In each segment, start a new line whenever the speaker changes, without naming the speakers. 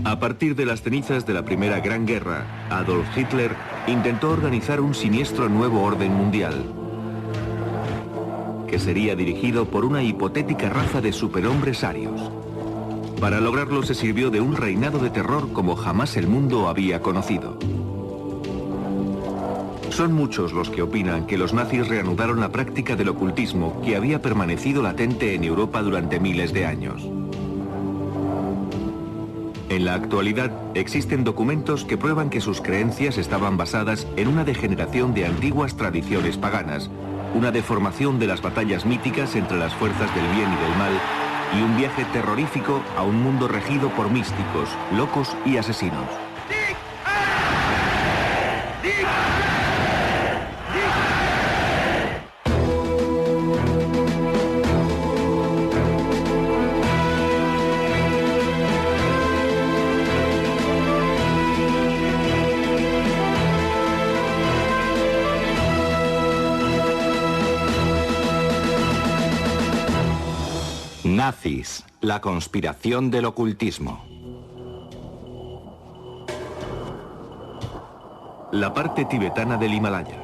A partir de las cenizas de la Primera Gran Guerra, Adolf Hitler intentó organizar un siniestro nuevo orden mundial, que sería dirigido por una hipotética raza de superhombres arios. Para lograrlo se sirvió de un reinado de terror como jamás el mundo había conocido. Son muchos los que opinan que los nazis reanudaron la práctica del ocultismo que había permanecido latente en Europa durante miles de años. En la actualidad existen documentos que prueban que sus creencias estaban basadas en una degeneración de antiguas tradiciones paganas, una deformación de las batallas míticas entre las fuerzas del bien y del mal, y un viaje terrorífico a un mundo regido por místicos, locos y asesinos.
Nazis, la conspiración del ocultismo.
La parte tibetana del Himalaya.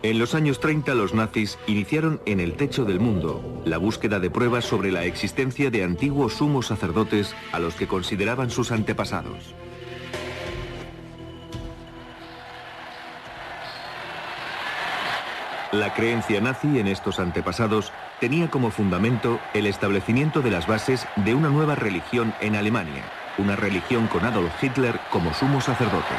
En los años 30 los nazis iniciaron en el techo del mundo la búsqueda de pruebas sobre la existencia de antiguos sumos sacerdotes a los que consideraban sus antepasados. La creencia nazi en estos antepasados tenía como fundamento el establecimiento de las bases de una nueva religión en Alemania, una religión con Adolf Hitler como sumo sacerdote.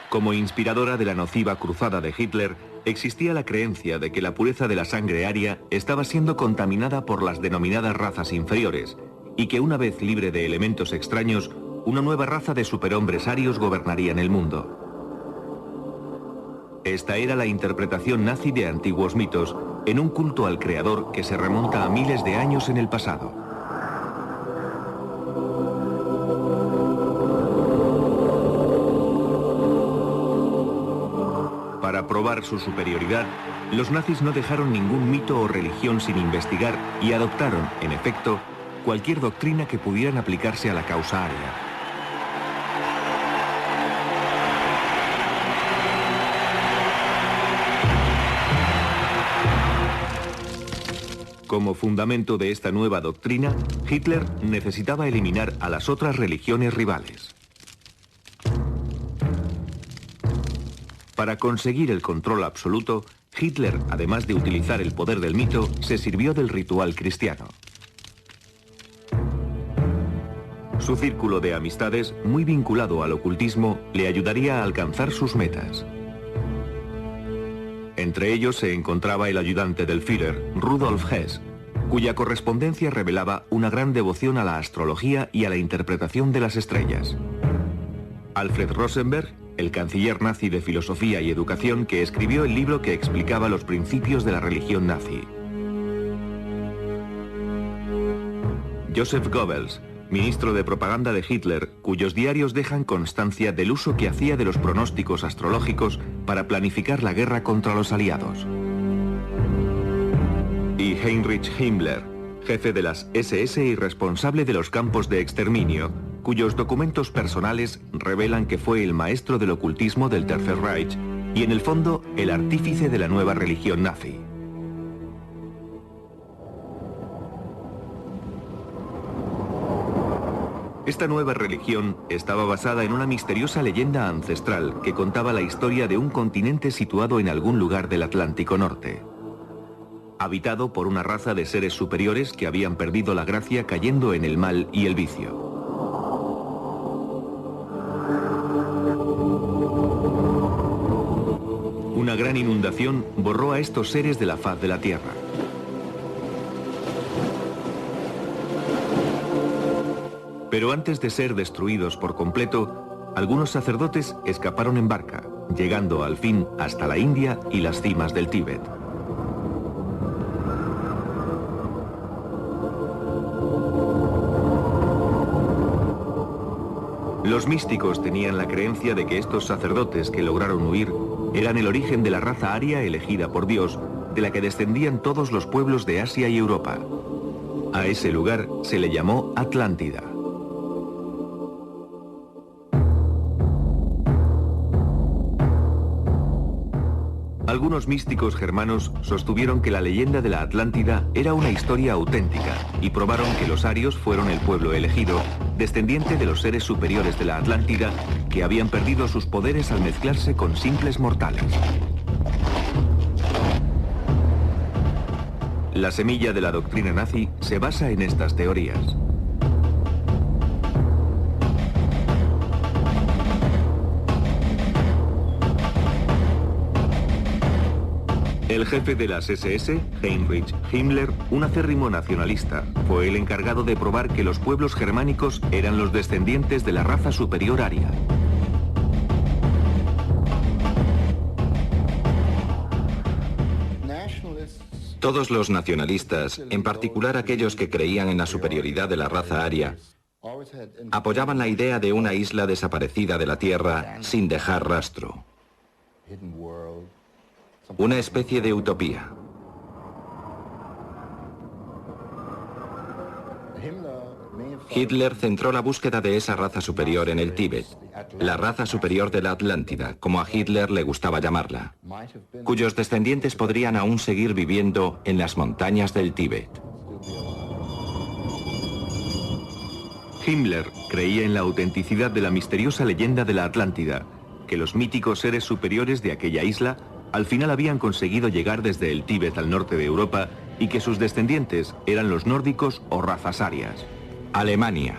Como inspiradora de la nociva cruzada de Hitler, existía la creencia de que la pureza de la sangre aria estaba siendo contaminada por las denominadas razas inferiores, y que una vez libre de elementos extraños, una nueva raza de superhombres arios gobernarían el mundo. Esta era la interpretación nazi de antiguos mitos, en un culto al creador que se remonta a miles de años en el pasado. Para probar su superioridad, los nazis no dejaron ningún mito o religión sin investigar y adoptaron, en efecto, cualquier doctrina que pudieran aplicarse a la causa aria. Como fundamento de esta nueva doctrina, Hitler necesitaba eliminar a las otras religiones rivales. Para conseguir el control absoluto, Hitler, además de utilizar el poder del mito, se sirvió del ritual cristiano. Su círculo de amistades, muy vinculado al ocultismo, le ayudaría a alcanzar sus metas. Entre ellos se encontraba el ayudante del Führer, Rudolf Hess, cuya correspondencia revelaba una gran devoción a la astrología y a la interpretación de las estrellas. Alfred Rosenberg, el canciller nazi de filosofía y educación que escribió el libro que explicaba los principios de la religión nazi. Joseph Goebbels, ministro de propaganda de Hitler, cuyos diarios dejan constancia del uso que hacía de los pronósticos astrológicos para planificar la guerra contra los aliados. Y Heinrich Himmler, jefe de las SS y responsable de los campos de exterminio, cuyos documentos personales revelan que fue el maestro del ocultismo del Tercer Reich y en el fondo el artífice de la nueva religión nazi. Esta nueva religión estaba basada en una misteriosa leyenda ancestral que contaba la historia de un continente situado en algún lugar del Atlántico Norte, habitado por una raza de seres superiores que habían perdido la gracia cayendo en el mal y el vicio. Una gran inundación borró a estos seres de la faz de la tierra. Pero antes de ser destruidos por completo, algunos sacerdotes escaparon en barca, llegando al fin hasta la India y las cimas del Tíbet. Los místicos tenían la creencia de que estos sacerdotes que lograron huir eran el origen de la raza aria elegida por Dios, de la que descendían todos los pueblos de Asia y Europa. A ese lugar se le llamó Atlántida. Algunos místicos germanos sostuvieron que la leyenda de la Atlántida era una historia auténtica y probaron que los arios fueron el pueblo elegido, descendiente de los seres superiores de la Atlántida, que habían perdido sus poderes al mezclarse con simples mortales. La semilla de la doctrina nazi se basa en estas teorías. El jefe de las SS, Heinrich Himmler, un acérrimo nacionalista, fue el encargado de probar que los pueblos germánicos eran los descendientes de la raza superior aria.
Todos los nacionalistas, en particular aquellos que creían en la superioridad de la raza aria, apoyaban la idea de una isla desaparecida de la Tierra sin dejar rastro. Una especie de utopía. Hitler centró la búsqueda de esa raza superior en el Tíbet, la raza superior de la Atlántida, como a Hitler le gustaba llamarla, cuyos descendientes podrían aún seguir viviendo en las montañas del Tíbet.
Himmler creía en la autenticidad de la misteriosa leyenda de la Atlántida, que los míticos seres superiores de aquella isla al final habían conseguido llegar desde el Tíbet al norte de Europa y que sus descendientes eran los nórdicos o razas arias.
Alemania.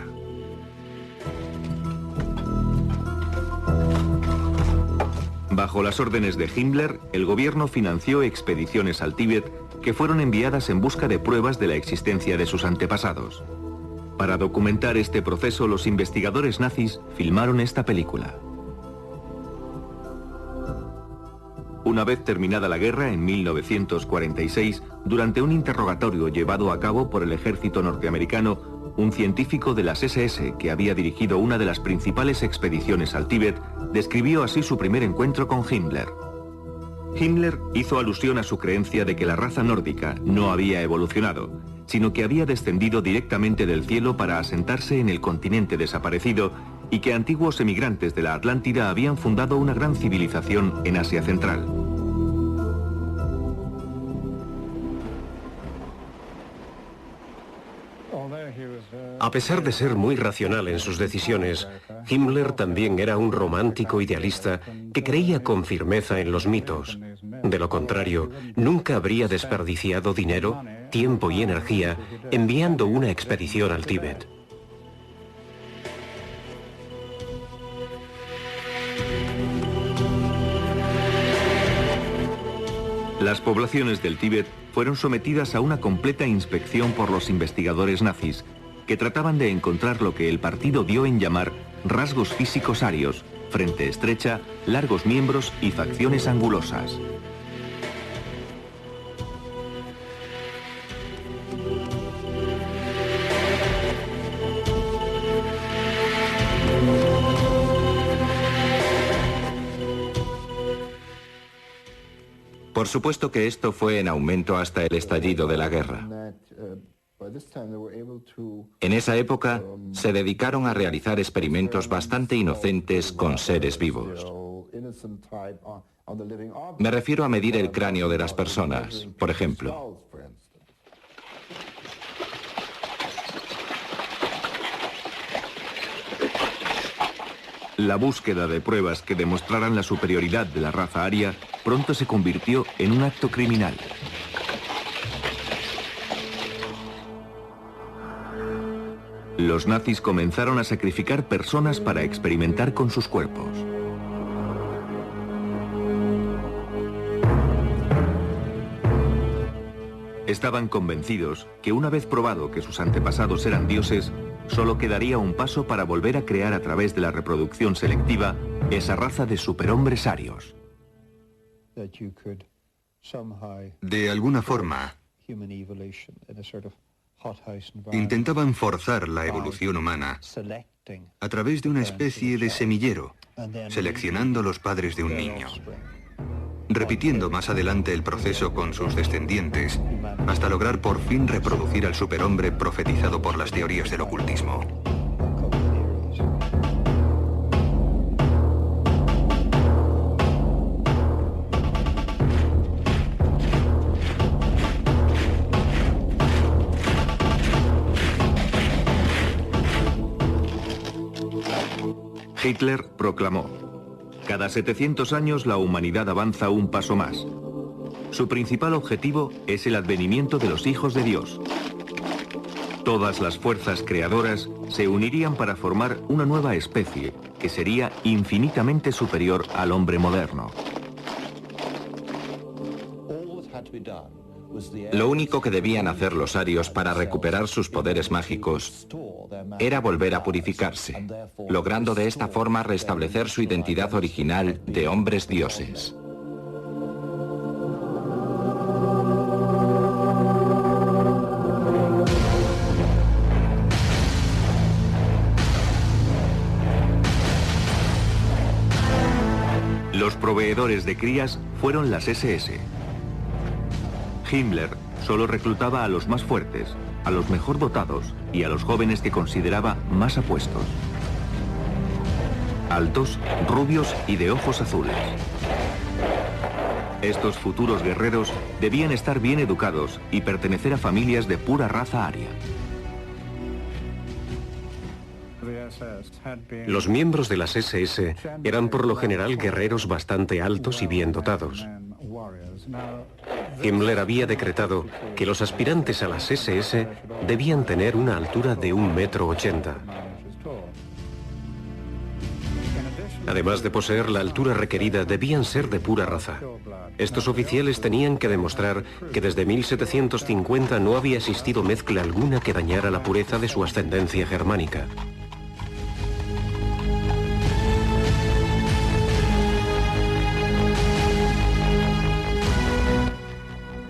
Bajo las órdenes de Himmler, el gobierno financió expediciones al Tíbet que fueron enviadas en busca de pruebas de la existencia de sus antepasados. Para documentar este proceso, los investigadores nazis filmaron esta película. Una vez terminada la guerra, en 1946, durante un interrogatorio llevado a cabo por el ejército norteamericano, un científico de las SS que había dirigido una de las principales expediciones al Tíbet, describió así su primer encuentro con Himmler. Himmler hizo alusión a su creencia de que la raza nórdica no había evolucionado, sino que había descendido directamente del cielo para asentarse en el continente desaparecido y que antiguos emigrantes de la Atlántida habían fundado una gran civilización en Asia Central.
A pesar de ser muy racional en sus decisiones, Himmler también era un romántico idealista que creía con firmeza en los mitos. De lo contrario, nunca habría desperdiciado dinero, tiempo y energía enviando una expedición al Tíbet.
Las poblaciones del Tíbet fueron sometidas a una completa inspección por los investigadores nazis, que trataban de encontrar lo que el partido dio en llamar rasgos físicos arios, frente estrecha, largos miembros y facciones angulosas.
Por supuesto que esto fue en aumento hasta el estallido de la guerra. En esa época se dedicaron a realizar experimentos bastante inocentes con seres vivos. Me refiero a medir el cráneo de las personas, por ejemplo.
La búsqueda de pruebas que demostraran la superioridad de la raza aria pronto se convirtió en un acto criminal. Los nazis comenzaron a sacrificar personas para experimentar con sus cuerpos. Estaban convencidos que una vez probado que sus antepasados eran dioses, solo quedaría un paso para volver a crear a través de la reproducción selectiva esa raza de superhombres arios.
De alguna forma, intentaban forzar la evolución humana a través de una especie de semillero, seleccionando los padres de un niño. repitiendo más adelante el proceso con sus descendientes, hasta lograr por fin reproducir al superhombre profetizado por las teorías del ocultismo.
Hitler proclamó: cada 700 años la humanidad avanza un paso más. Su principal objetivo es el advenimiento de los hijos de Dios. Todas las fuerzas creadoras se unirían para formar una nueva especie que sería infinitamente superior al hombre moderno.
Lo único que debían hacer los arios para recuperar sus poderes mágicos era volver a purificarse, logrando de esta forma restablecer su identidad original de hombres dioses.
Los proveedores de crías fueron las SS. Himmler solo reclutaba a los más fuertes, a los mejor dotados y a los jóvenes que consideraba más apuestos. Altos, rubios y de ojos azules. Estos futuros guerreros debían estar bien educados y pertenecer a familias de pura raza aria.
Los miembros de las SS eran por lo general guerreros bastante altos y bien dotados. Himmler había decretado que los aspirantes a las SS debían tener una altura de 1,80 m. Además de poseer la altura requerida, debían ser de pura raza. Estos oficiales tenían que demostrar que desde 1750 no había existido mezcla alguna que dañara la pureza de su ascendencia germánica.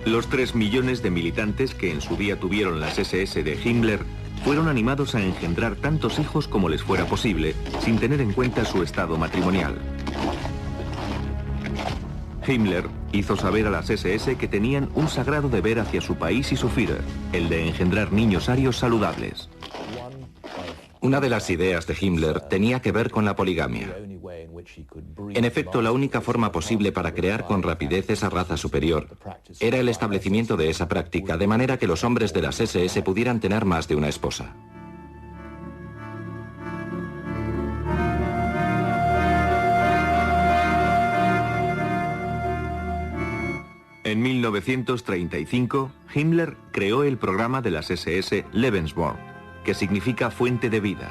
Los 3 millones de militantes que en su día tuvieron las SS de Himmler fueron animados a engendrar tantos hijos como les fuera posible, sin tener en cuenta su estado matrimonial. Himmler hizo saber a las SS que tenían un sagrado deber hacia su país y su Führer, el de engendrar niños arios saludables.
Una de las ideas de Himmler tenía que ver con la poligamia. En efecto, la única forma posible para crear con rapidez esa raza superior era el establecimiento de esa práctica, de manera que los hombres de las SS pudieran tener más de una esposa.
En 1935, Himmler creó el programa de las SS Lebensborn, que significa fuente de vida.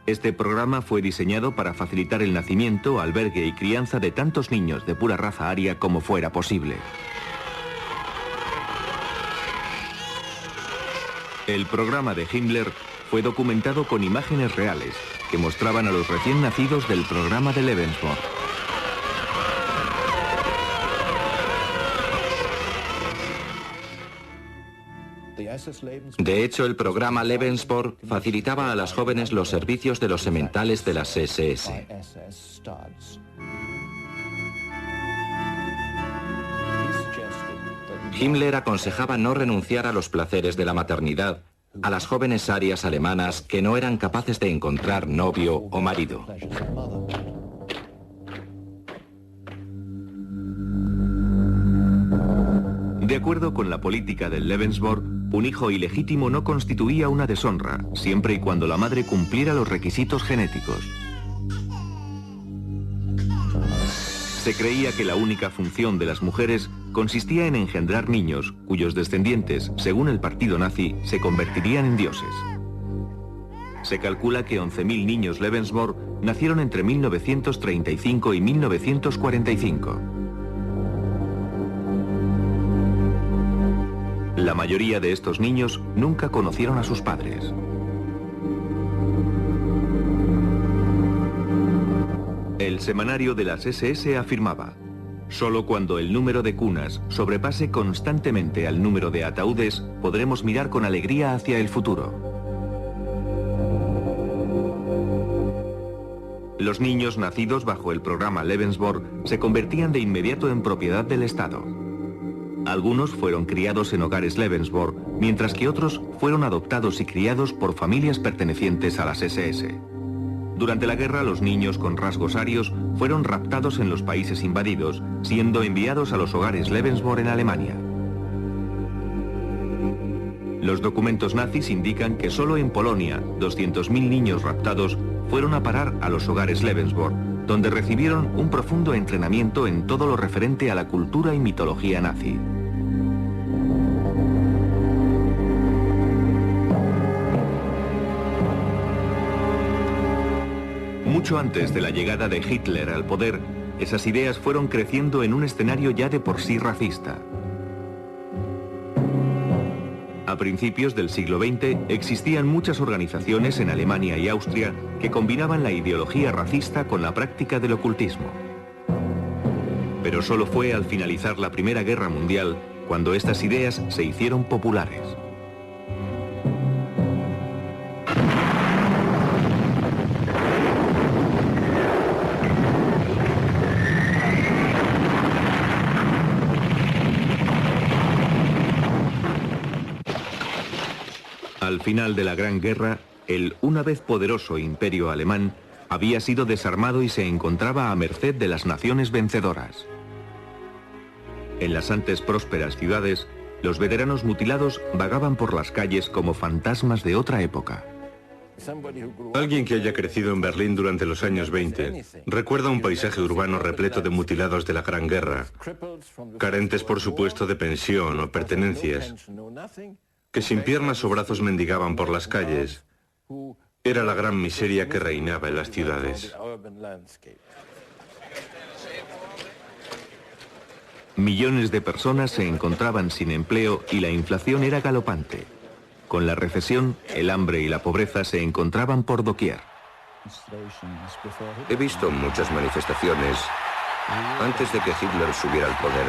Este programa fue diseñado para facilitar el nacimiento, albergue y crianza de tantos niños de pura raza aria como fuera posible. El programa de Himmler fue documentado con imágenes reales que mostraban a los recién nacidos del programa de Lebensborn.
De hecho, el programa Lebensborn facilitaba a las jóvenes los servicios de los sementales de las SS. Himmler aconsejaba no renunciar a los placeres de la maternidad a las jóvenes arias alemanas que no eran capaces de encontrar novio o marido.
De acuerdo con la política del Lebensborn, un hijo ilegítimo no constituía una deshonra, siempre y cuando la madre cumpliera los requisitos genéticos. Se creía que la única función de las mujeres consistía en engendrar niños, cuyos descendientes, según el partido nazi, se convertirían en dioses. Se calcula que 11.000 niños Lebensborn nacieron entre 1935 y 1945. La mayoría de estos niños nunca conocieron a sus padres. El semanario de las SS afirmaba: solo cuando el número de cunas sobrepase constantemente al número de ataúdes podremos mirar con alegría hacia el futuro. Los niños nacidos bajo el programa Lebensborn se convertían de inmediato en propiedad del Estado. Algunos fueron criados en hogares Lebensborn, mientras que otros fueron adoptados y criados por familias pertenecientes a las SS. Durante la guerra, los niños con rasgos arios fueron raptados en los países invadidos, siendo enviados a los hogares Lebensborn en Alemania. Los documentos nazis indican que solo en Polonia 200.000 niños raptados fueron a parar a los hogares Lebensborn, donde recibieron un profundo entrenamiento en todo lo referente a la cultura y mitología nazi. Mucho antes de la llegada de Hitler al poder, esas ideas fueron creciendo en un escenario ya de por sí racista. A principios del siglo XX existían muchas organizaciones en Alemania y Austria que combinaban la ideología racista con la práctica del ocultismo. Pero solo fue al finalizar la Primera Guerra Mundial cuando estas ideas se hicieron populares. Al final de la Gran Guerra, el una vez poderoso imperio alemán había sido desarmado y se encontraba a merced de las naciones vencedoras. En las antes prósperas ciudades, los veteranos mutilados vagaban por las calles como fantasmas de otra época.
Alguien que haya crecido en Berlín durante los años 20 recuerda un paisaje urbano repleto de mutilados de la Gran Guerra, carentes por supuesto de pensión o pertenencias, que sin piernas o brazos mendigaban por las calles. Era la gran miseria que reinaba en las ciudades.
Millones de personas se encontraban sin empleo y la inflación era galopante. Con la recesión, el hambre y la pobreza se encontraban por doquier.
He visto muchas manifestaciones antes de que Hitler subiera al poder.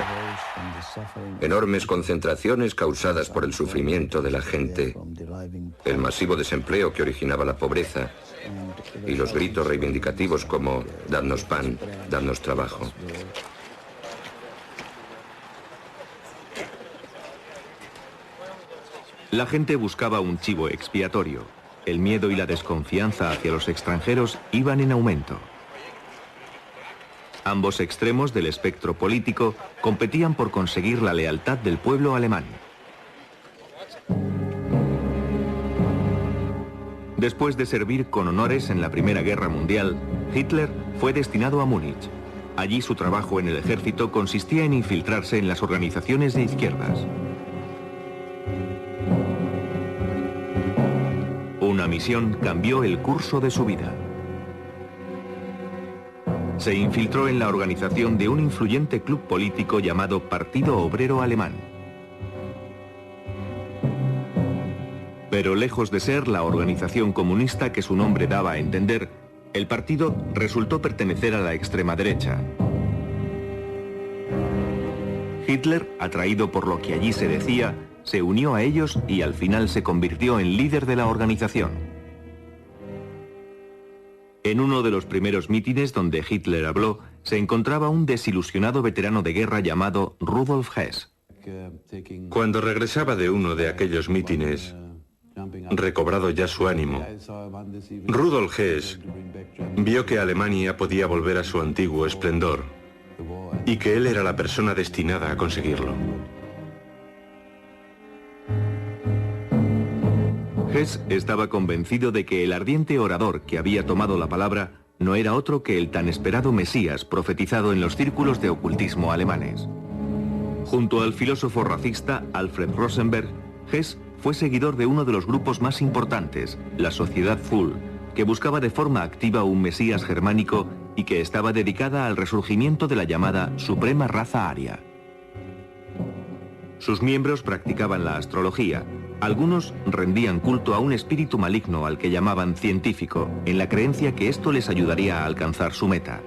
Enormes concentraciones causadas por el sufrimiento de la gente, el masivo desempleo que originaba la pobreza y los gritos reivindicativos como «dadnos pan, dadnos trabajo».
La gente buscaba un chivo expiatorio. El miedo y la desconfianza hacia los extranjeros iban en aumento. Ambos extremos del espectro político competían por conseguir la lealtad del pueblo alemán. Después de servir con honores en la Primera Guerra Mundial, Hitler fue destinado a Múnich. Allí su trabajo en el ejército consistía en infiltrarse en las organizaciones de izquierdas. Una misión cambió el curso de su vida. Se infiltró en la organización de un influyente club político llamado Partido Obrero Alemán. Pero lejos de ser la organización comunista que su nombre daba a entender, el partido resultó pertenecer a la extrema derecha. Hitler, atraído por lo que allí se decía, se unió a ellos y al final se convirtió en líder de la organización. En uno de los primeros mítines donde Hitler habló, se encontraba un desilusionado veterano de guerra llamado Rudolf Hess.
Cuando regresaba de uno de aquellos mítines, recobrado ya su ánimo, Rudolf Hess vio que Alemania podía volver a su antiguo esplendor y que él era la persona destinada a conseguirlo.
Hess estaba convencido de que el ardiente orador que había tomado la palabra no era otro que el tan esperado Mesías profetizado en los círculos de ocultismo alemanes. Junto al filósofo racista Alfred Rosenberg, Hess fue seguidor de uno de los grupos más importantes, la Sociedad Full, que buscaba de forma activa un Mesías germánico y que estaba dedicada al resurgimiento de la llamada Suprema Raza Aria. Sus miembros practicaban la astrología. Algunos rendían culto a un espíritu maligno al que llamaban científico, en la creencia que esto les ayudaría a alcanzar su meta.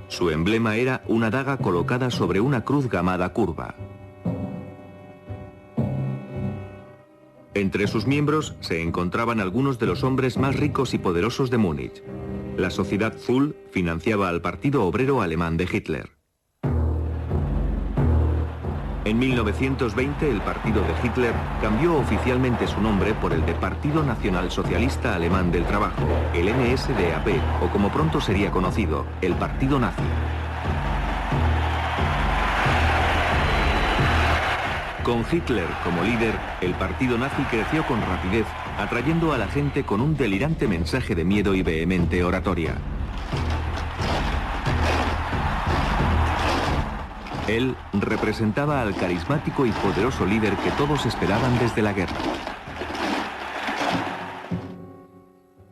Su emblema era una daga colocada sobre una cruz gamada curva. Entre sus miembros se encontraban algunos de los hombres más ricos y poderosos de Múnich. La Sociedad Zoll financiaba al Partido Obrero Alemán de Hitler. En 1920 el partido de Hitler cambió oficialmente su nombre por el de Partido Nacional Socialista Alemán del Trabajo, el NSDAP, o como pronto sería conocido, el Partido Nazi. Con Hitler como líder, el partido nazi creció con rapidez, atrayendo a la gente con un delirante mensaje de miedo y vehemente oratoria. Él representaba al carismático y poderoso líder que todos esperaban desde la guerra.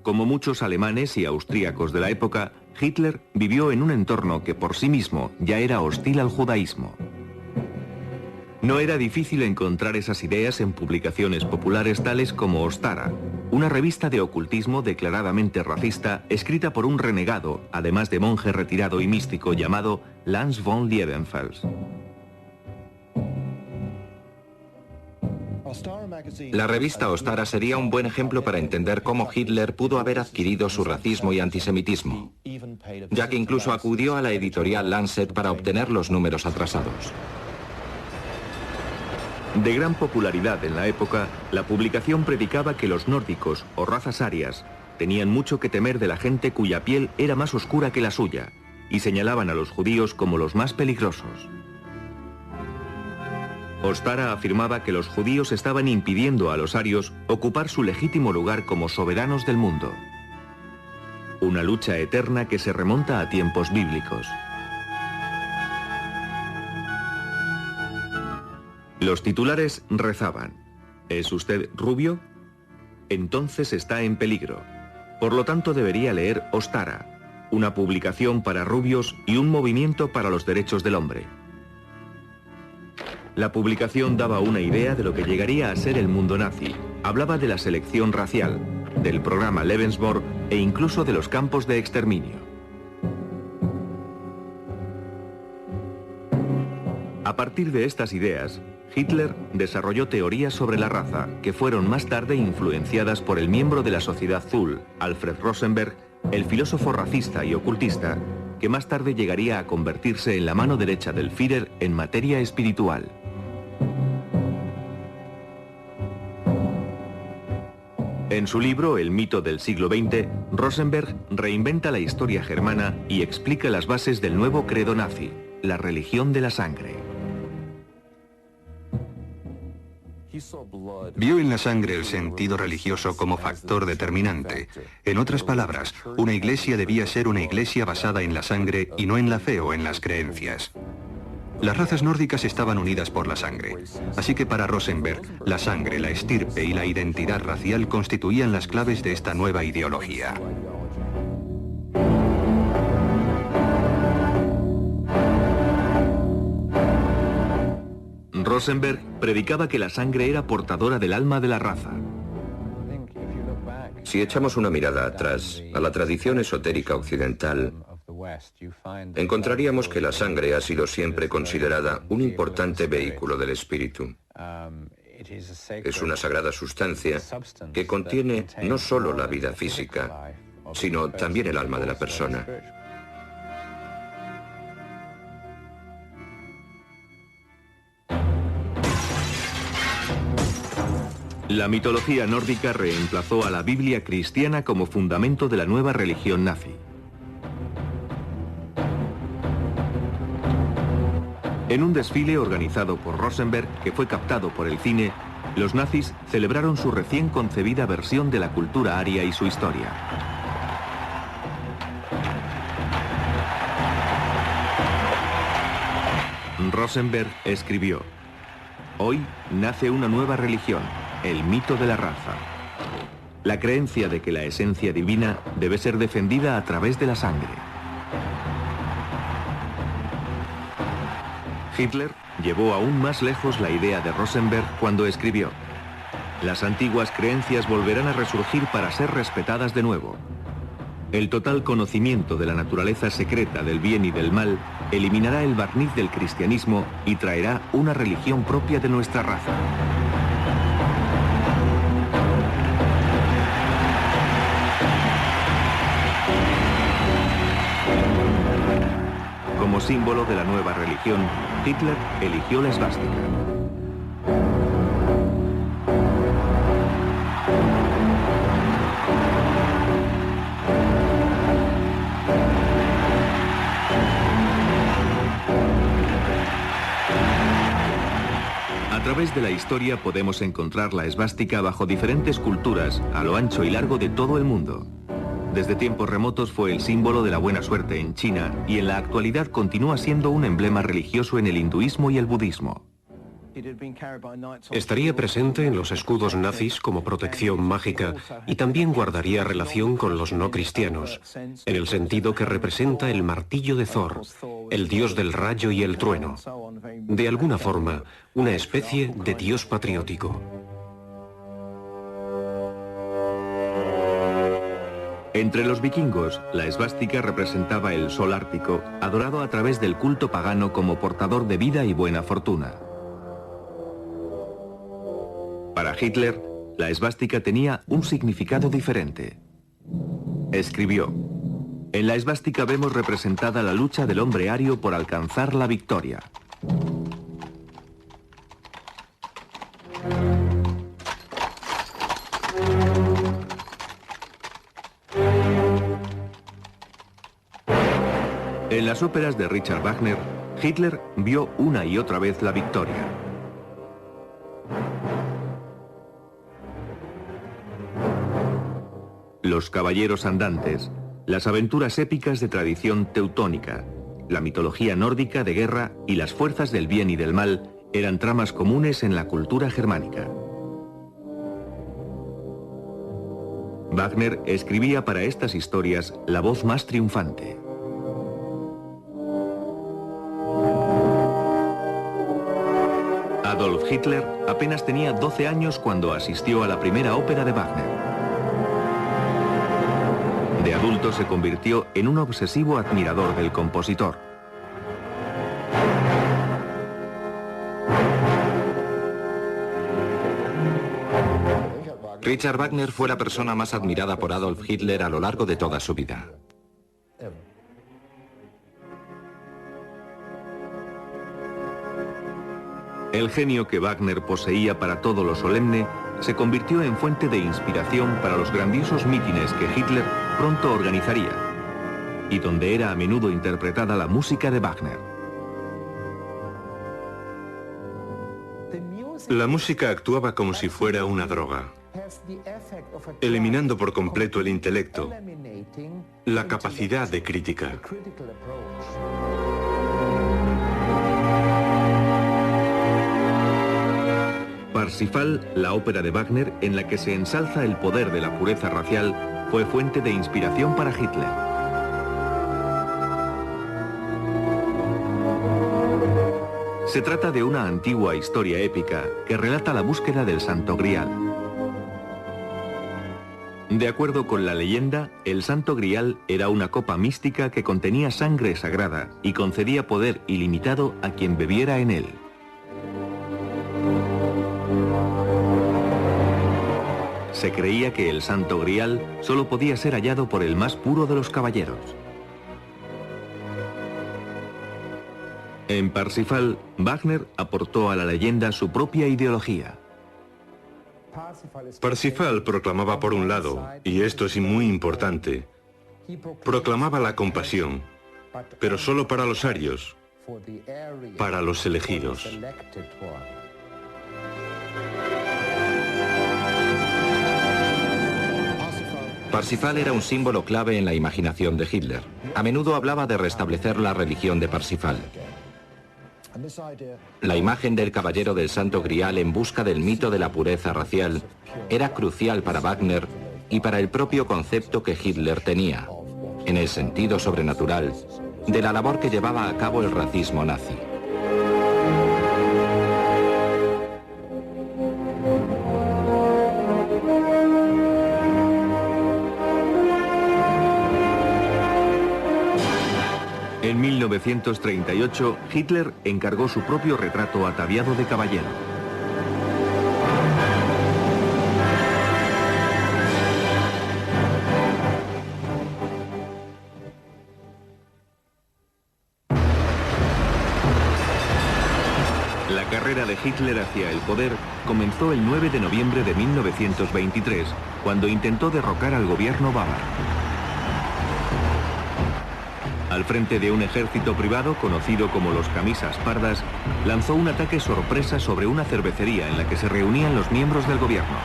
Como muchos alemanes y austríacos de la época, Hitler vivió en un entorno que por sí mismo ya era hostil al judaísmo. No era difícil encontrar esas ideas en publicaciones populares tales como Ostara, una revista de ocultismo declaradamente racista escrita por un renegado, además de monje retirado y místico llamado Lanz von Liebenfels.
La revista Ostara sería un buen ejemplo para entender cómo Hitler pudo haber adquirido su racismo y antisemitismo, ya que incluso acudió a la editorial Lancet para obtener los números atrasados.
De gran popularidad en la época, la publicación predicaba que los nórdicos, o razas arias, tenían mucho que temer de la gente cuya piel era más oscura que la suya, y señalaban a los judíos como los más peligrosos. Ostara afirmaba que los judíos estaban impidiendo a los arios ocupar su legítimo lugar como soberanos del mundo. Una lucha eterna que se remonta a tiempos bíblicos. Los titulares rezaban: ¿es usted rubio? Entonces está en peligro. Por lo tanto debería leer Ostara, una publicación para rubios y un movimiento para los derechos del hombre. La publicación daba una idea de lo que llegaría a ser el mundo nazi. Hablaba de la selección racial, del programa Lebensborn e incluso de los campos de exterminio. A partir de estas ideas, Hitler desarrolló teorías sobre la raza que fueron más tarde influenciadas por el miembro de la Sociedad Zoll, Alfred Rosenberg, el filósofo racista y ocultista, que más tarde llegaría a convertirse en la mano derecha del Führer en materia espiritual. En su libro El mito del siglo XX, Rosenberg reinventa la historia germana y explica las bases del nuevo credo nazi, la religión de la sangre.
Vio en la sangre el sentido religioso como factor determinante. En otras palabras, una iglesia debía ser una iglesia basada en la sangre y no en la fe o en las creencias. Las razas nórdicas estaban unidas por la sangre, así que para Rosenberg, la sangre, la estirpe y la identidad racial constituían las claves de esta nueva ideología.
Rosenberg predicaba que la sangre era portadora del alma de la raza.
Si echamos una mirada atrás a la tradición esotérica occidental, encontraríamos que la sangre ha sido siempre considerada un importante vehículo del espíritu. Es una sagrada sustancia que contiene no solo la vida física, sino también el alma de la persona.
La mitología nórdica reemplazó a la Biblia cristiana como fundamento de la nueva religión nazi. En un desfile organizado por Rosenberg, que fue captado por el cine, los nazis celebraron su recién concebida versión de la cultura aria y su historia. Rosenberg escribió: «Hoy nace una nueva religión, el mito de la raza. La creencia de que la esencia divina debe ser defendida a través de la sangre». Hitler llevó aún más lejos la idea de Rosenberg cuando escribió: «Las antiguas creencias volverán a resurgir para ser respetadas de nuevo. El total conocimiento de la naturaleza secreta del bien y del mal eliminará el barniz del cristianismo y traerá una religión propia de nuestra raza». Como símbolo de la nueva religión, Hitler eligió la esvástica. A través de la historia podemos encontrar la esvástica bajo diferentes culturas a lo ancho y largo de todo el mundo. Desde tiempos remotos fue el símbolo de la buena suerte en China y en la actualidad continúa siendo un emblema religioso en el hinduismo y el budismo.
Estaría presente en los escudos nazis como protección mágica y también guardaría relación con los no cristianos, en el sentido que representa el martillo de Thor, el dios del rayo y el trueno. De alguna forma, una especie de dios patriótico.
Entre los vikingos, la esvástica representaba el sol ártico, adorado a través del culto pagano como portador de vida y buena fortuna. Para Hitler, la esvástica tenía un significado diferente. Escribió: "En la esvástica vemos representada la lucha del hombre ario por alcanzar la victoria". En las óperas de Richard Wagner, Hitler vio una y otra vez la victoria. Los caballeros andantes, las aventuras épicas de tradición teutónica, la mitología nórdica de guerra y las fuerzas del bien y del mal eran tramas comunes en la cultura germánica. Wagner escribía para estas historias la voz más triunfante. Adolf Hitler apenas tenía 12 años cuando asistió a la primera ópera de Wagner. De adulto se convirtió en un obsesivo admirador del compositor.
Richard Wagner fue la persona más admirada por Adolf Hitler a lo largo de toda su vida.
El genio que Wagner poseía para todo lo solemne se convirtió en fuente de inspiración para los grandiosos mítines que Hitler pronto organizaría, y donde era a menudo interpretada la música de Wagner.
La música actuaba como si fuera una droga, eliminando por completo el intelecto, la capacidad de crítica.
Parsifal, la ópera de Wagner en la que se ensalza el poder de la pureza racial, fue fuente de inspiración para Hitler. Se trata de una antigua historia épica que relata la búsqueda del Santo Grial. De acuerdo con la leyenda, el Santo Grial era una copa mística que contenía sangre sagrada y concedía poder ilimitado a quien bebiera en él. Se creía que el Santo Grial solo podía ser hallado por el más puro de los caballeros. En Parsifal, Wagner aportó a la leyenda su propia ideología.
Parsifal proclamaba por un lado, y esto es muy importante, proclamaba la compasión, pero solo para los arios, para los elegidos.
Parsifal era un símbolo clave en la imaginación de Hitler. A menudo hablaba de restablecer la religión de Parsifal. La imagen del caballero del Santo Grial en busca del mito de la pureza racial era crucial para Wagner y para el propio concepto que Hitler tenía, en el sentido sobrenatural, de la labor que llevaba a cabo el racismo nazi.
En 1938, Hitler encargó su propio retrato ataviado de caballero. La carrera de Hitler hacia el poder comenzó el 9 de noviembre de 1923, cuando intentó derrocar al gobierno bávaro. Al frente de un ejército privado conocido como los Camisas Pardas, lanzó un ataque sorpresa sobre una cervecería en la que se reunían los miembros del gobierno.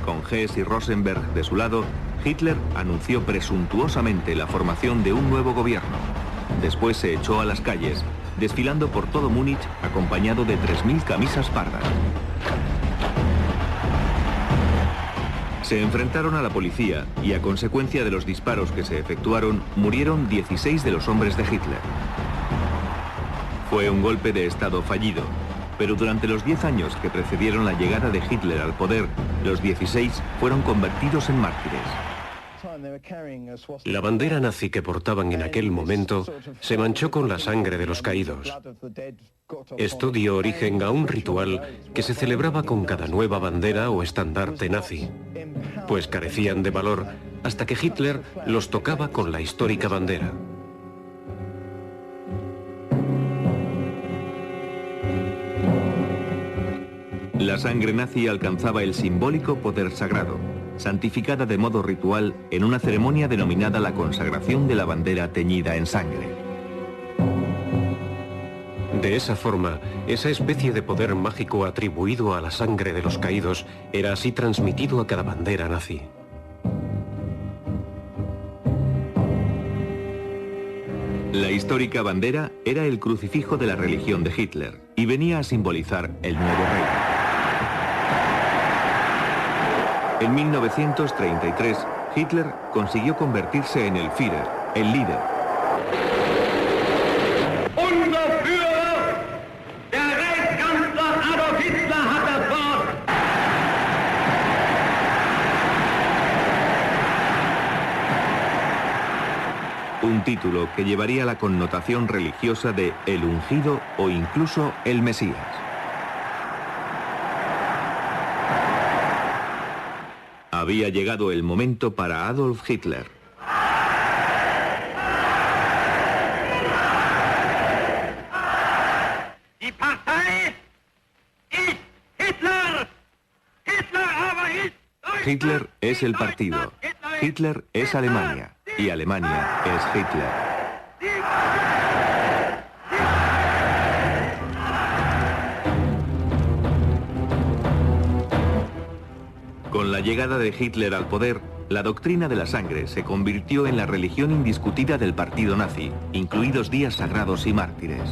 Con Hess y Rosenberg de su lado, Hitler anunció presuntuosamente la formación de un nuevo gobierno. Después se echó a las calles, desfilando por todo Múnich acompañado de 3.000 camisas pardas. Se enfrentaron a la policía y a consecuencia de los disparos que se efectuaron, murieron 16 de los hombres de Hitler. Fue un golpe de estado fallido, pero durante los 10 años que precedieron la llegada de Hitler al poder, los 16 fueron convertidos en mártires.
La bandera nazi que portaban en aquel momento se manchó con la sangre de los caídos. Esto dio origen a un ritual que se celebraba con cada nueva bandera o estandarte nazi, pues carecían de valor hasta que Hitler los tocaba con la histórica bandera.
La sangre nazi alcanzaba el simbólico poder sagrado, santificada de modo ritual en una ceremonia denominada la consagración de la bandera teñida en sangre.
De esa forma, esa especie de poder mágico atribuido a la sangre de los caídos era así transmitido a cada bandera nazi.
La histórica bandera era el crucifijo de la religión de Hitler y venía a simbolizar el nuevo rey. En 1933, Hitler consiguió convertirse en el Führer, el líder.
Unser Führer, der Reichskanzler Adolf Hitler, hat das Wort.
Un título que llevaría la connotación religiosa de el ungido o incluso el Mesías. Había llegado el momento para Adolf Hitler.
Die Partei ist Hitler.
Hitler es el partido. Hitler es Alemania. Y Alemania es Hitler. Con la llegada de Hitler al poder, la doctrina de la sangre se convirtió en la religión indiscutida del partido nazi, incluidos días sagrados y mártires.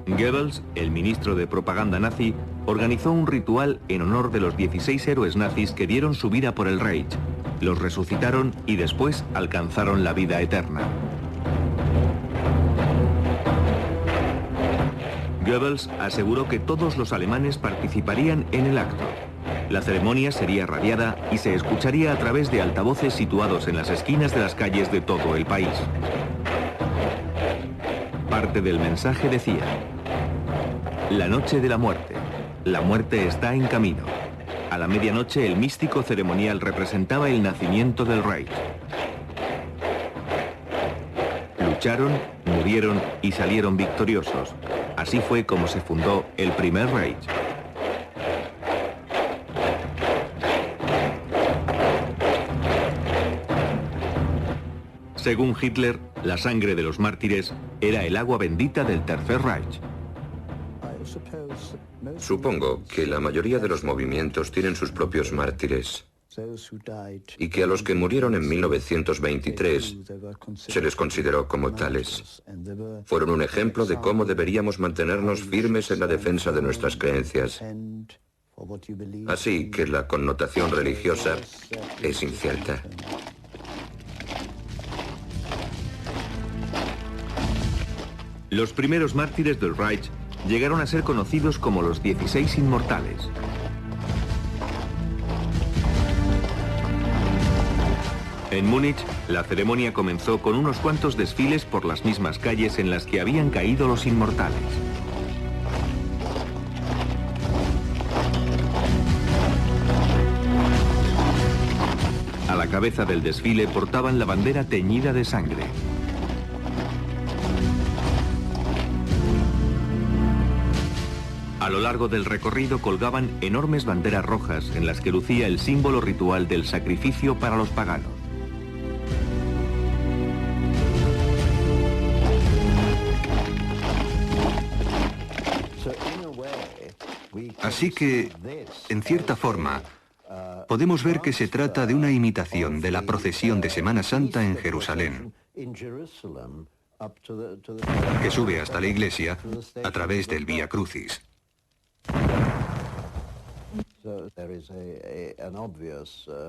Goebbels, el ministro de propaganda nazi, organizó un ritual en honor de los 16 héroes nazis que dieron su vida por el Reich, los resucitaron y después alcanzaron la vida eterna. Goebbels aseguró que todos los alemanes participarían en el acto. La ceremonia sería radiada y se escucharía a través de altavoces situados en las esquinas de las calles de todo el país. Parte del mensaje decía: la noche de la muerte está en camino. A la medianoche el místico ceremonial representaba el nacimiento del Reich. Lucharon, murieron y salieron victoriosos. Así fue como se fundó el primer Reich. Según Hitler, la sangre de los mártires era el agua bendita del Tercer Reich.
Supongo que la mayoría de los movimientos tienen sus propios mártires y que a los que murieron en 1923 se les consideró como tales. Fueron un ejemplo de cómo deberíamos mantenernos firmes en la defensa de nuestras creencias. Así que la connotación religiosa es incierta.
Los primeros mártires del Reich llegaron a ser conocidos como los 16 inmortales. En Múnich, la ceremonia comenzó con unos cuantos desfiles por las mismas calles en las que habían caído los inmortales. cabeza del desfile portaban la bandera teñida de sangre. A lo largo del recorrido colgaban enormes banderas rojas en las que lucía el símbolo ritual del sacrificio para los paganos.
Así que, en cierta forma, podemos ver que se trata de una imitación de la procesión de Semana Santa en Jerusalén, que sube hasta la iglesia a través del Vía Crucis.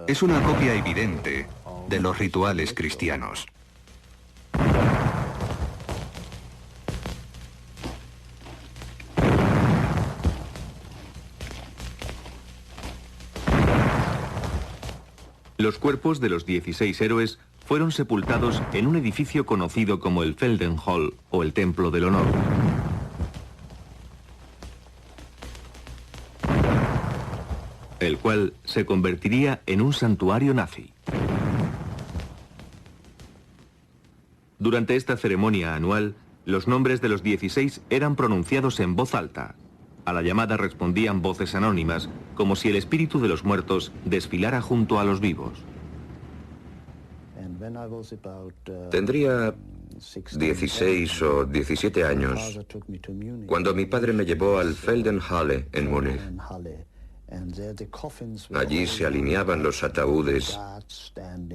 Es una copia evidente de los rituales cristianos.
Los cuerpos de los 16 héroes fueron sepultados en un edificio conocido como el Feldenhall o el Templo del Honor. El cual se convertiría en un santuario nazi. Durante esta ceremonia anual, los nombres de los 16 eran pronunciados en voz alta. A la llamada respondían voces anónimas, como si el espíritu de los muertos desfilara junto a los vivos.
Tendría 16 o 17 años cuando mi padre me llevó al Feldenhalle en Múnich. Allí se alineaban los ataúdes,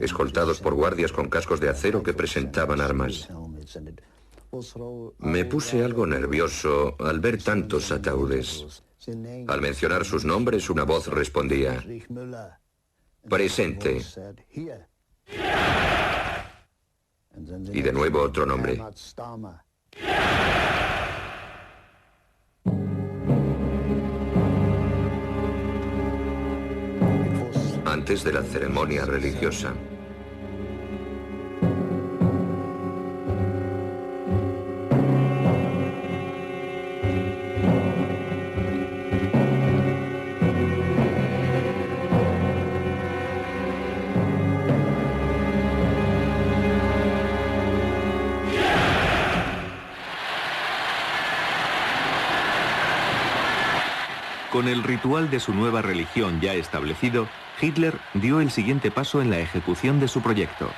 escoltados por guardias con cascos de acero que presentaban armas. Me puse algo nervioso al ver tantos ataúdes. Al mencionar sus nombres, una voz respondía: «Presente». Y de nuevo otro nombre. Antes de la ceremonia religiosa.
Con el ritual de su nueva religión ya establecido, Hitler dio el siguiente paso en la ejecución de su proyecto.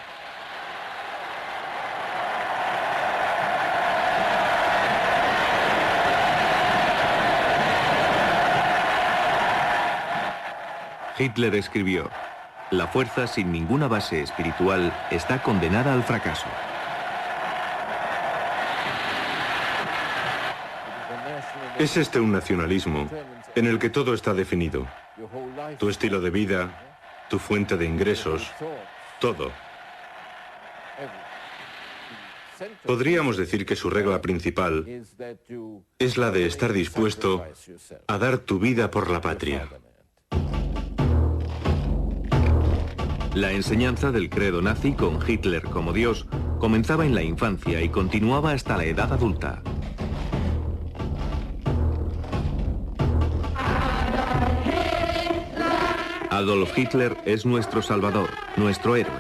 Hitler escribió: «La fuerza sin ninguna base espiritual está condenada al fracaso».
Es este un nacionalismo en el que todo está definido. Tu estilo de vida, tu fuente de ingresos, todo. Podríamos decir que su regla principal es la de estar dispuesto a dar tu vida por la patria.
La enseñanza del credo nazi con Hitler como Dios comenzaba en la infancia y continuaba hasta la edad adulta. Adolf Hitler es nuestro salvador, nuestro héroe.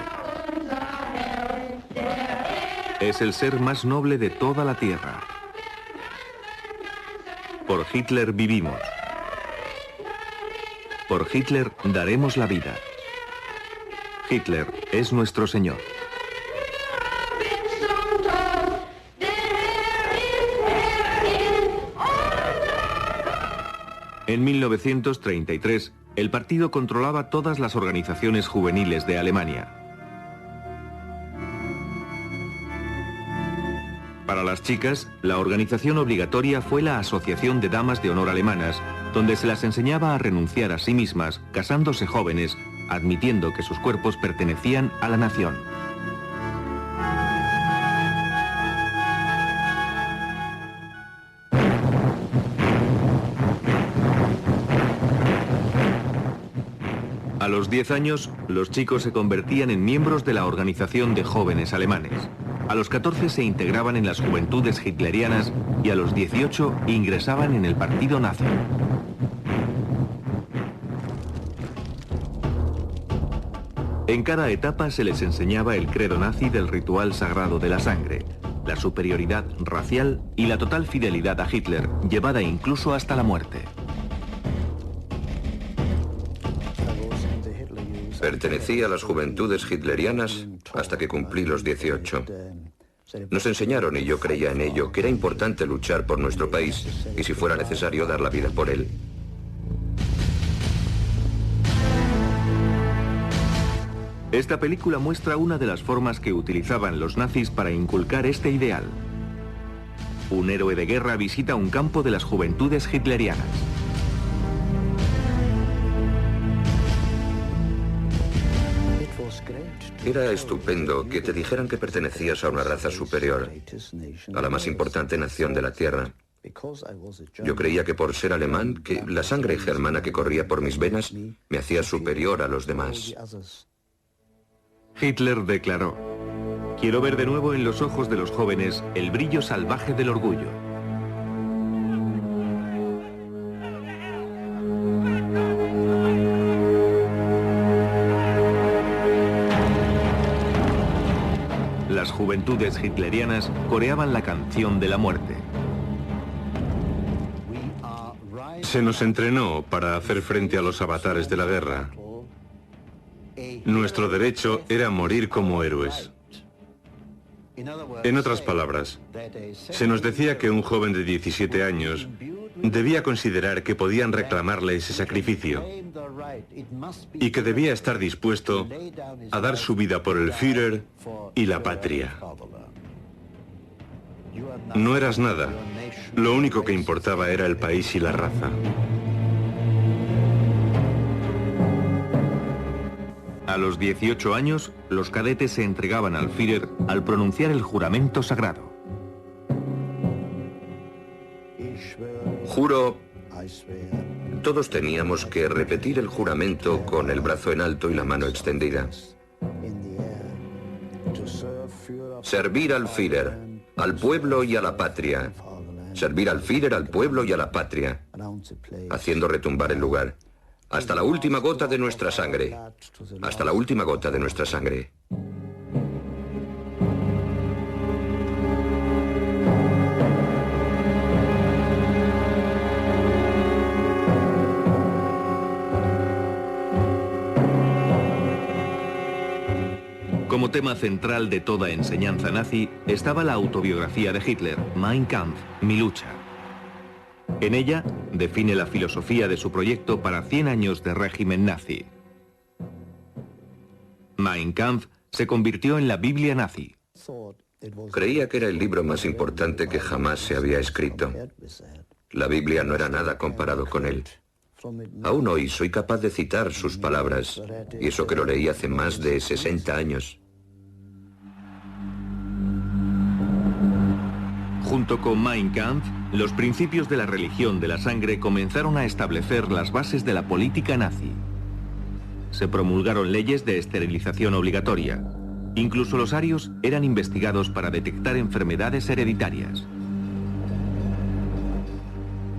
Es el ser más noble de toda la tierra. Por Hitler vivimos. Por Hitler daremos la vida. Hitler es nuestro Señor. En 1933, el partido controlaba todas las organizaciones juveniles de Alemania. Para las chicas, la organización obligatoria fue la Asociación de Damas de Honor Alemanas, donde se las enseñaba a renunciar a sí mismas, casándose jóvenes, admitiendo que sus cuerpos pertenecían a la nación. A los 10 años, los chicos se convertían en miembros de la Organización de Jóvenes Alemanes. A los 14 se integraban en las juventudes hitlerianas y a los 18 ingresaban en el partido nazi. En cada etapa se les enseñaba el credo nazi del ritual sagrado de la sangre, la superioridad racial y la total fidelidad a Hitler, llevada incluso hasta la muerte.
Pertenecí a las juventudes hitlerianas hasta que cumplí los 18. Nos enseñaron, y yo creía en ello, que era importante luchar por nuestro país y, si fuera necesario, dar la vida por él.
Esta película muestra una de las formas que utilizaban los nazis para inculcar este ideal. Un héroe de guerra visita un campo de las juventudes hitlerianas.
Era estupendo que te dijeran que pertenecías a una raza superior, a la más importante nación de la Tierra. Yo creía que por ser alemán, que la sangre germana que corría por mis venas me hacía superior a los demás.
Hitler declaró: "Quiero ver de nuevo en los ojos de los jóvenes el brillo salvaje del orgullo". Las juventudes hitlerianas coreaban la canción de la muerte.
Se nos entrenó para hacer frente a los avatares de la guerra. Nuestro derecho era morir como héroes. En otras palabras, se nos decía que un joven de 17 años debía considerar que podían reclamarle ese sacrificio y que debía estar dispuesto a dar su vida por el Führer y la patria. No eras nada. Lo único que importaba era el país y la raza.
A los 18 años, los cadetes se entregaban al Führer al pronunciar el juramento sagrado.
Juro, todos teníamos que repetir el juramento con el brazo en alto y la mano extendida. Servir al Führer, al pueblo y a la patria. Servir al Führer, al pueblo y a la patria, haciendo retumbar el lugar. Hasta la última gota de nuestra sangre. Hasta la última gota de nuestra sangre.
Como tema central de toda enseñanza nazi estaba la autobiografía de Hitler, Mein Kampf, Mi lucha. En ella define la filosofía de su proyecto para 100 años de régimen nazi. Mein Kampf se convirtió en la Biblia nazi.
Creía que era el libro más importante que jamás se había escrito. La Biblia no era nada comparado con él. Aún hoy soy capaz de citar sus palabras, y eso que lo leí hace más de 60 años.
Junto con Mein Kampf, los principios de la religión de la sangre comenzaron a establecer las bases de la política nazi. Se promulgaron leyes de esterilización obligatoria. Incluso los arios eran investigados para detectar enfermedades hereditarias.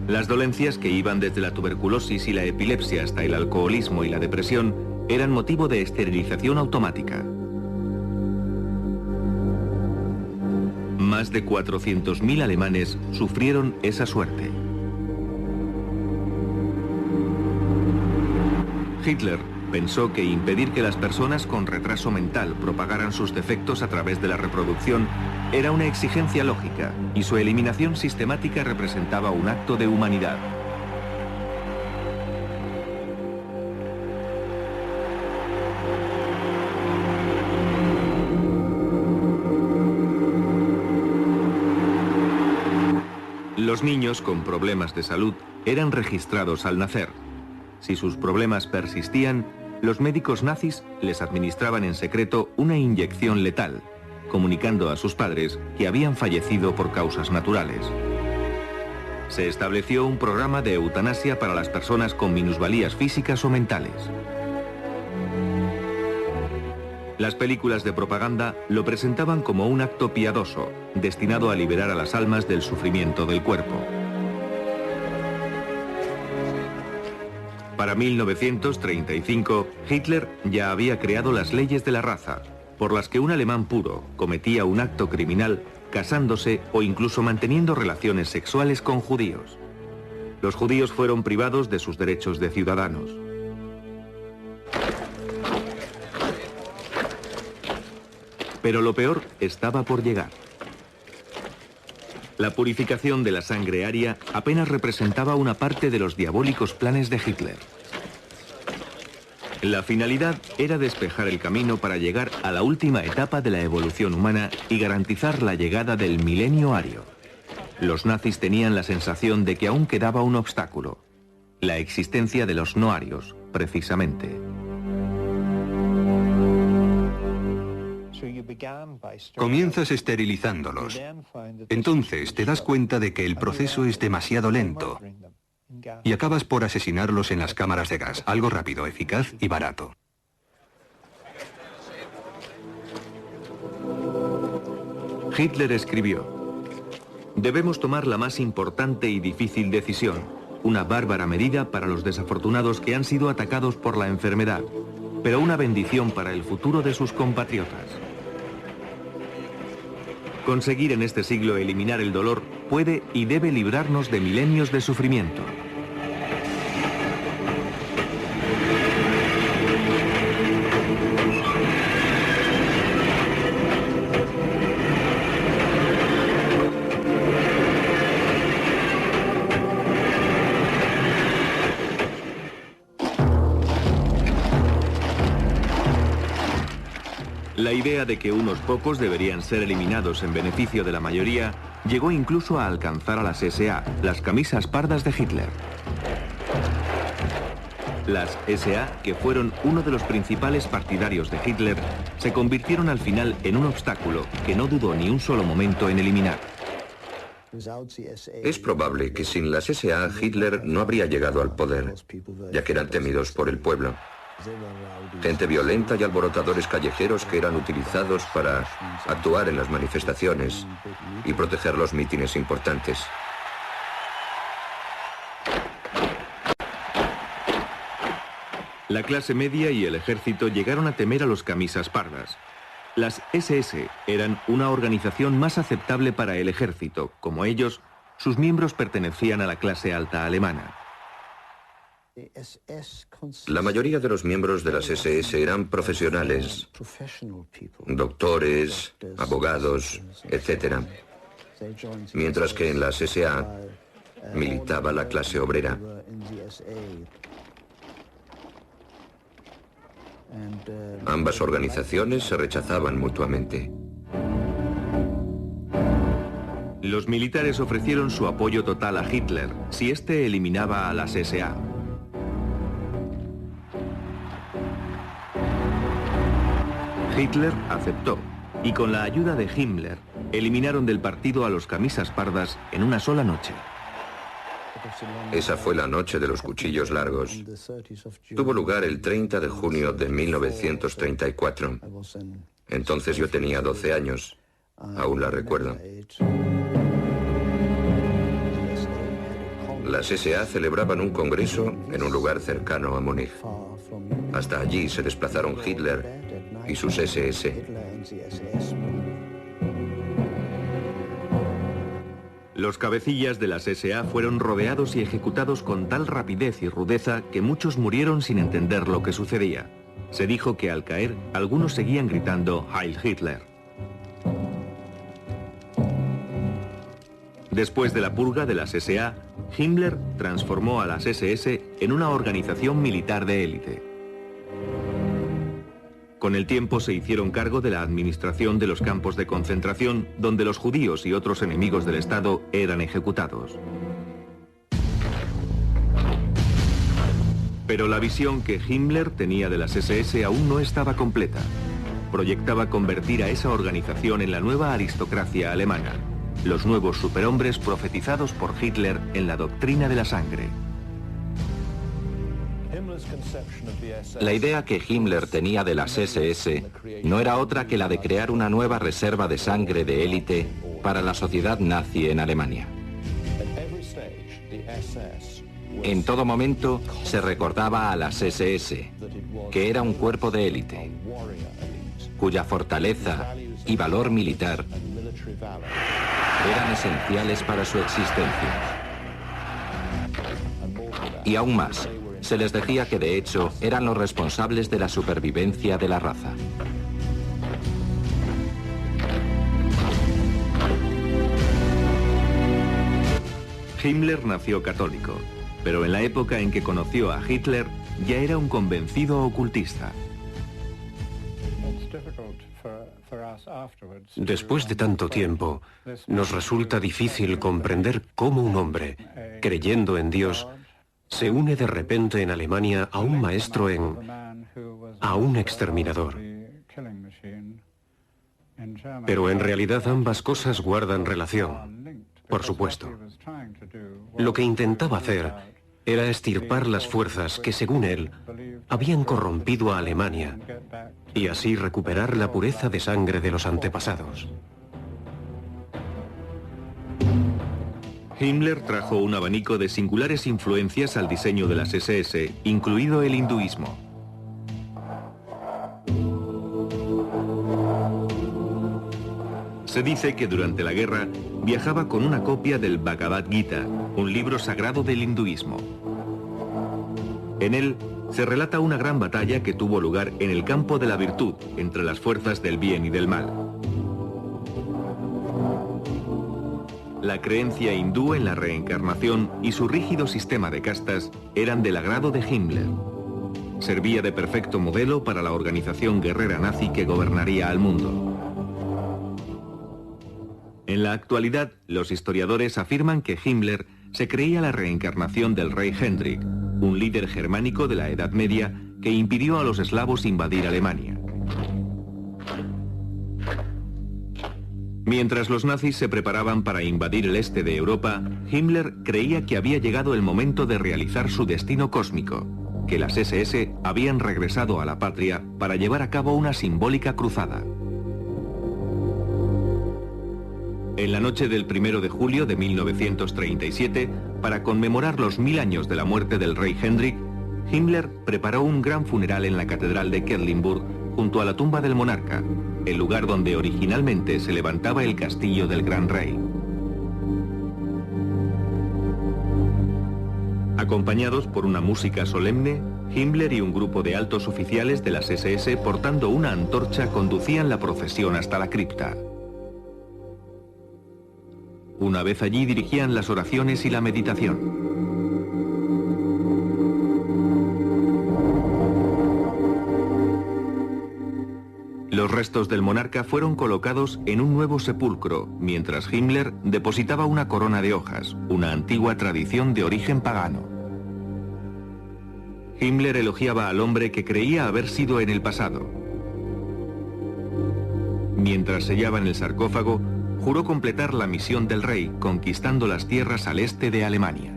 Las dolencias, que iban desde la tuberculosis y la epilepsia hasta el alcoholismo y la depresión, eran motivo de esterilización automática. Más de 400.000 alemanes sufrieron esa suerte. Hitler pensó que impedir que las personas con retraso mental propagaran sus defectos a través de la reproducción era una exigencia lógica, y su eliminación sistemática representaba un acto de humanidad. Los niños con problemas de salud eran registrados al nacer. Si sus problemas persistían, los médicos nazis les administraban en secreto una inyección letal, comunicando a sus padres que habían fallecido por causas naturales. Se estableció un programa de eutanasia para las personas con minusvalías físicas o mentales. Las películas de propaganda lo presentaban como un acto piadoso, destinado a liberar a las almas del sufrimiento del cuerpo. Para 1935, Hitler ya había creado las leyes de la raza, por las que un alemán puro cometía un acto criminal casándose o incluso manteniendo relaciones sexuales con judíos. Los judíos fueron privados de sus derechos de ciudadanos. Pero lo peor estaba por llegar. La purificación de la sangre aria apenas representaba una parte de los diabólicos planes de Hitler. La finalidad era despejar el camino para llegar a la última etapa de la evolución humana y garantizar la llegada del milenio ario. Los nazis tenían la sensación de que aún quedaba un obstáculo, la existencia de los no arios, precisamente.
Comienzas esterilizándolos. Entonces te das cuenta de que el proceso es demasiado lento y acabas por asesinarlos en las cámaras de gas. Algo rápido, eficaz y barato.
Hitler escribió: debemos tomar la más importante y difícil decisión, una bárbara medida para los desafortunados que han sido atacados por la enfermedad, pero una bendición para el futuro de sus compatriotas. Conseguir en este siglo eliminar el dolor puede y debe librarnos de milenios de sufrimiento. La idea de que unos pocos deberían ser eliminados en beneficio de la mayoría llegó incluso a alcanzar a las SA, las camisas pardas de Hitler. Las SA, que fueron uno de los principales partidarios de Hitler, se convirtieron al final en un obstáculo que no dudó ni un solo momento en eliminar.
Es probable que sin las SA Hitler no habría llegado al poder, ya que eran temidos por el pueblo. Gente violenta y alborotadores callejeros que eran utilizados para actuar en las manifestaciones y proteger los mítines importantes.
La clase media y el ejército llegaron a temer a los camisas pardas. Las SS eran una organización más aceptable para el ejército. Como ellos, sus miembros pertenecían a la clase alta alemana.
La mayoría de los miembros de las SS eran profesionales, doctores, abogados, etc. Mientras que en las SA militaba la clase obrera. Ambas organizaciones se rechazaban mutuamente.
Los militares ofrecieron su apoyo total a Hitler si éste eliminaba a las SA. Hitler aceptó, y con la ayuda de Himmler, eliminaron del partido a los camisas pardas en una sola noche.
Esa fue la noche de los cuchillos largos. Tuvo lugar el 30 de junio de 1934. Entonces yo tenía 12 años. Aún la recuerdo. Las SA celebraban un congreso en un lugar cercano a Múnich. Hasta allí se desplazaron Hitler y sus SS.
Los cabecillas de las SA fueron rodeados y ejecutados con tal rapidez y rudeza que muchos murieron sin entender lo que sucedía. Se dijo que al caer, algunos seguían gritando Heil Hitler. Después de la purga de las SA, Himmler transformó a las SS en una organización militar de élite. Con el tiempo se hicieron cargo de la administración de los campos de concentración, donde los judíos y otros enemigos del Estado eran ejecutados. Pero la visión que Himmler tenía de las SS aún no estaba completa. Proyectaba convertir a esa organización en la nueva aristocracia alemana, los nuevos superhombres profetizados por Hitler en la doctrina de la sangre.
La idea que Himmler tenía de las SS no era otra que la de crear una nueva reserva de sangre de élite para la sociedad nazi en Alemania. En todo momento se recordaba a las SS, que era un cuerpo de élite, cuya fortaleza y valor militar eran esenciales para su existencia. Y aún más, se les decía que de hecho eran los responsables de la supervivencia de la raza.
Himmler nació católico, pero en la época en que conoció a Hitler ya era un convencido ocultista.
Después de tanto tiempo, nos resulta difícil comprender cómo un hombre, creyendo en Dios, se une de repente en Alemania a un maestro a un exterminador. Pero en realidad ambas cosas guardan relación, por supuesto. Lo que intentaba hacer era extirpar las fuerzas que, según él, habían corrompido a Alemania y así recuperar la pureza de sangre de los antepasados.
Himmler trajo un abanico de singulares influencias al diseño de las SS, incluido el hinduismo. Se dice que durante la guerra viajaba con una copia del Bhagavad Gita, un libro sagrado del hinduismo. En él se relata una gran batalla que tuvo lugar en el campo de la virtud entre las fuerzas del bien y del mal. La creencia hindú en la reencarnación y su rígido sistema de castas eran del agrado de Himmler. Servía de perfecto modelo para la organización guerrera nazi que gobernaría al mundo. En la actualidad, los historiadores afirman que Himmler se creía la reencarnación del rey Hendrik, un líder germánico de la Edad Media que impidió a los eslavos invadir Alemania. Mientras los nazis se preparaban para invadir el este de Europa, Himmler creía que había llegado el momento de realizar su destino cósmico, que las SS habían regresado a la patria para llevar a cabo una simbólica cruzada. En la noche del 1 de julio de 1937, para conmemorar los 1000 años de la muerte del rey Hendrik, Himmler preparó un gran funeral en la catedral de Quedlinburg, junto a la tumba del monarca, el lugar donde originalmente se levantaba el castillo del gran rey. Acompañados por una música solemne, Himmler y un grupo de altos oficiales de las SS portando una antorcha conducían la procesión hasta la cripta. Una vez allí dirigían las oraciones y la meditación. Los restos del monarca fueron colocados en un nuevo sepulcro, mientras Himmler depositaba una corona de hojas, una antigua tradición de origen pagano. Himmler elogiaba al hombre que creía haber sido en el pasado. Mientras sellaban el sarcófago, juró completar la misión del rey, conquistando las tierras al este de Alemania.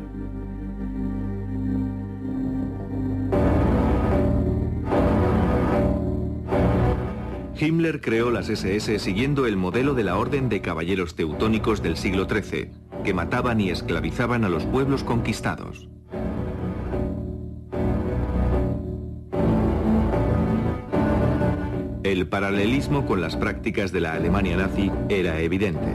Himmler creó las SS siguiendo el modelo de la Orden de Caballeros Teutónicos del siglo XIII, que mataban y esclavizaban a los pueblos conquistados. El paralelismo con las prácticas de la Alemania nazi era evidente.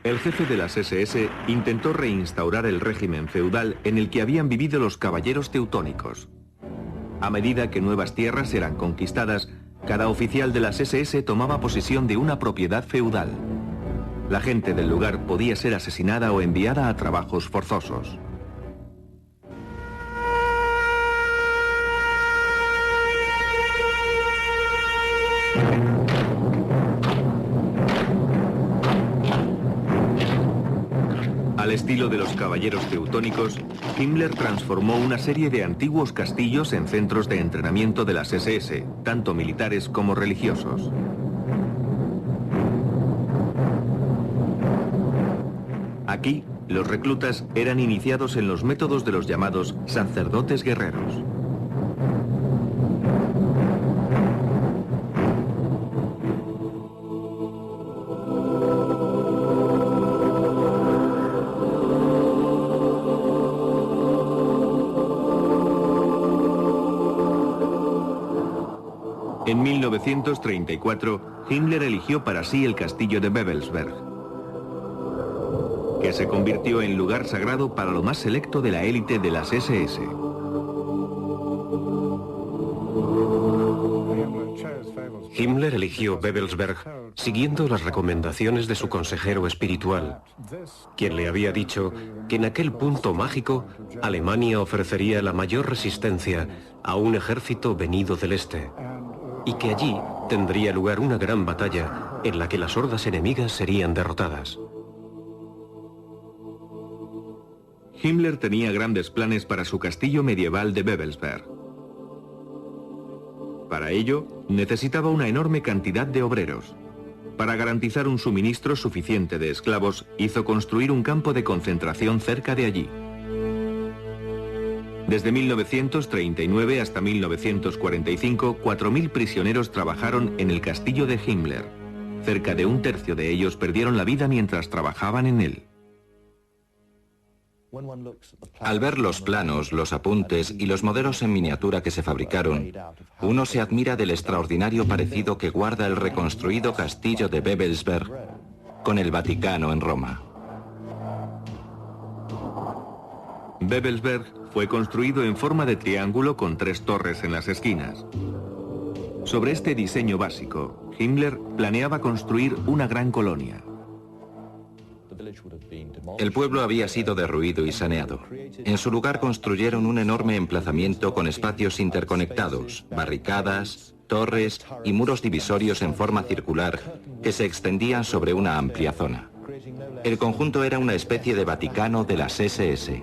El jefe de las SS intentó reinstaurar el régimen feudal en el que habían vivido los caballeros teutónicos. A medida que nuevas tierras eran conquistadas, cada oficial de las SS tomaba posesión de una propiedad feudal. La gente del lugar podía ser asesinada o enviada a trabajos forzosos. Al estilo de los caballeros teutónicos, Himmler transformó una serie de antiguos castillos en centros de entrenamiento de las SS, tanto militares como religiosos. Aquí, los reclutas eran iniciados en los métodos de los llamados sacerdotes guerreros. En 1934, Himmler eligió para sí el castillo de Babelsberg, que se convirtió en lugar sagrado para lo más selecto de la élite de las SS.
Himmler eligió Babelsberg siguiendo las recomendaciones de su consejero espiritual, quien le había dicho que en aquel punto mágico Alemania ofrecería la mayor resistencia a un ejército venido del este, y que allí tendría lugar una gran batalla en la que las hordas enemigas serían derrotadas.
Himmler tenía grandes planes para su castillo medieval de Babelsberg. Para ello, necesitaba una enorme cantidad de obreros. Para garantizar un suministro suficiente de esclavos, hizo construir un campo de concentración cerca de allí. Desde 1939 hasta 1945, 4.000 prisioneros trabajaron en el castillo de Himmler. Cerca de un tercio de ellos perdieron la vida mientras trabajaban en él.
Al ver los planos, los apuntes y los modelos en miniatura que se fabricaron, uno se admira del extraordinario parecido que guarda el reconstruido castillo de Babelsberg con el Vaticano en Roma.
Babelsberg fue construido en forma de triángulo con 3 torres en las esquinas. Sobre este diseño básico, Himmler planeaba construir una gran colonia.
El pueblo había sido derruido y saneado. En su lugar construyeron un enorme emplazamiento con espacios interconectados, barricadas, torres y muros divisorios en forma circular que se extendían sobre una amplia zona. El conjunto era una especie de Vaticano de las SS.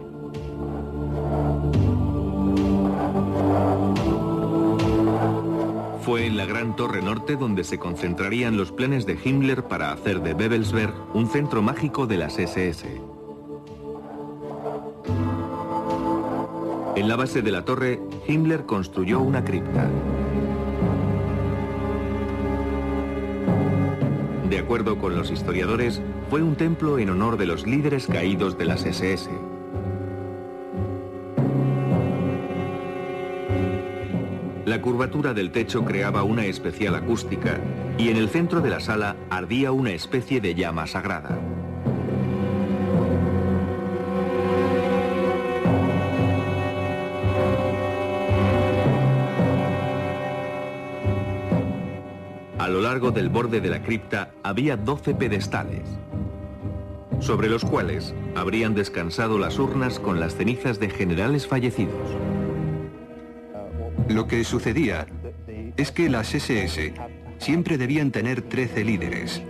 Fue en la Gran Torre Norte donde se concentrarían los planes de Himmler para hacer de Babelsberg un centro mágico de las SS. En la base de la torre, Himmler construyó una cripta. De acuerdo con los historiadores, fue un templo en honor de los líderes caídos de las SS. La curvatura del techo creaba una especial acústica y en el centro de la sala ardía una especie de llama sagrada. A lo largo del borde de la cripta había 12 pedestales, sobre los cuales habrían descansado las urnas con las cenizas de generales fallecidos.
Lo que sucedía es que las SS siempre debían tener 13 líderes.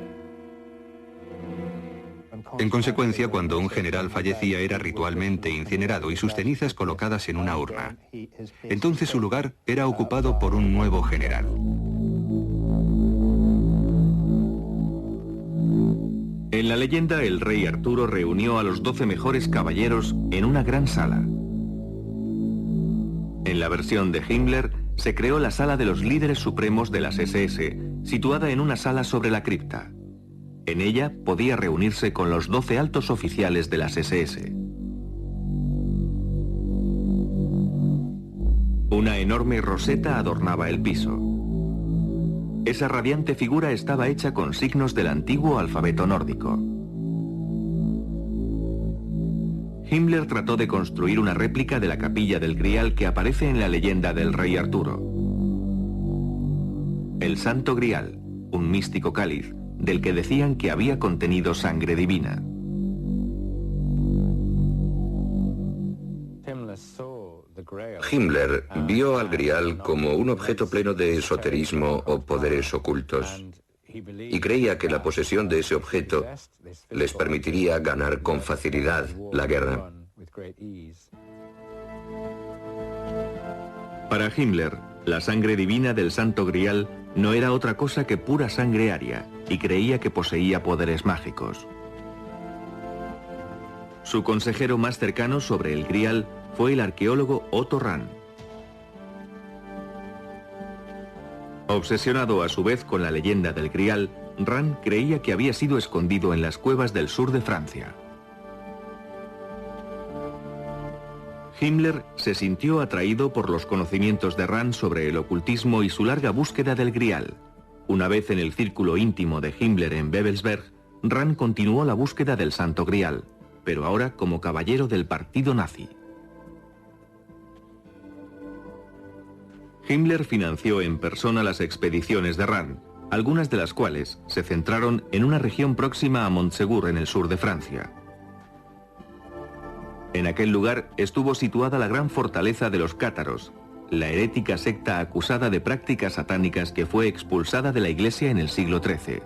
En consecuencia, cuando un general fallecía era ritualmente incinerado y sus cenizas colocadas en una urna. Entonces su lugar era ocupado por un nuevo general.
En la leyenda, el rey Arturo reunió a los 12 mejores caballeros en una gran sala. En la versión de Himmler, se creó la sala de los líderes supremos de las SS, situada en una sala sobre la cripta. En ella podía reunirse con los 12 altos oficiales de las SS. Una enorme roseta adornaba el piso. Esa radiante figura estaba hecha con signos del antiguo alfabeto nórdico. Himmler trató de construir una réplica de la capilla del Grial que aparece en la leyenda del rey Arturo. El Santo Grial, un místico cáliz, del que decían que había contenido sangre divina.
Himmler vio al Grial como un objeto pleno de esoterismo o poderes ocultos y creía que la posesión de ese objeto les permitiría ganar con facilidad la guerra.
Para Himmler, la sangre divina del Santo Grial no era otra cosa que pura sangre aria, y creía que poseía poderes mágicos. Su consejero más cercano sobre el Grial fue el arqueólogo Otto Rahn. Obsesionado a su vez con la leyenda del Grial, Rahn creía que había sido escondido en las cuevas del sur de Francia. Himmler se sintió atraído por los conocimientos de Rand sobre el ocultismo y su larga búsqueda del Grial. Una vez en el círculo íntimo de Himmler en Babelsberg, Rand continuó la búsqueda del Santo Grial, pero ahora como caballero del partido nazi. Himmler financió en persona las expediciones de Rand, algunas de las cuales se centraron en una región próxima a Montsegur en el sur de Francia. En aquel lugar estuvo situada la gran fortaleza de los cátaros, la herética secta acusada de prácticas satánicas que fue expulsada de la Iglesia en el siglo XIII.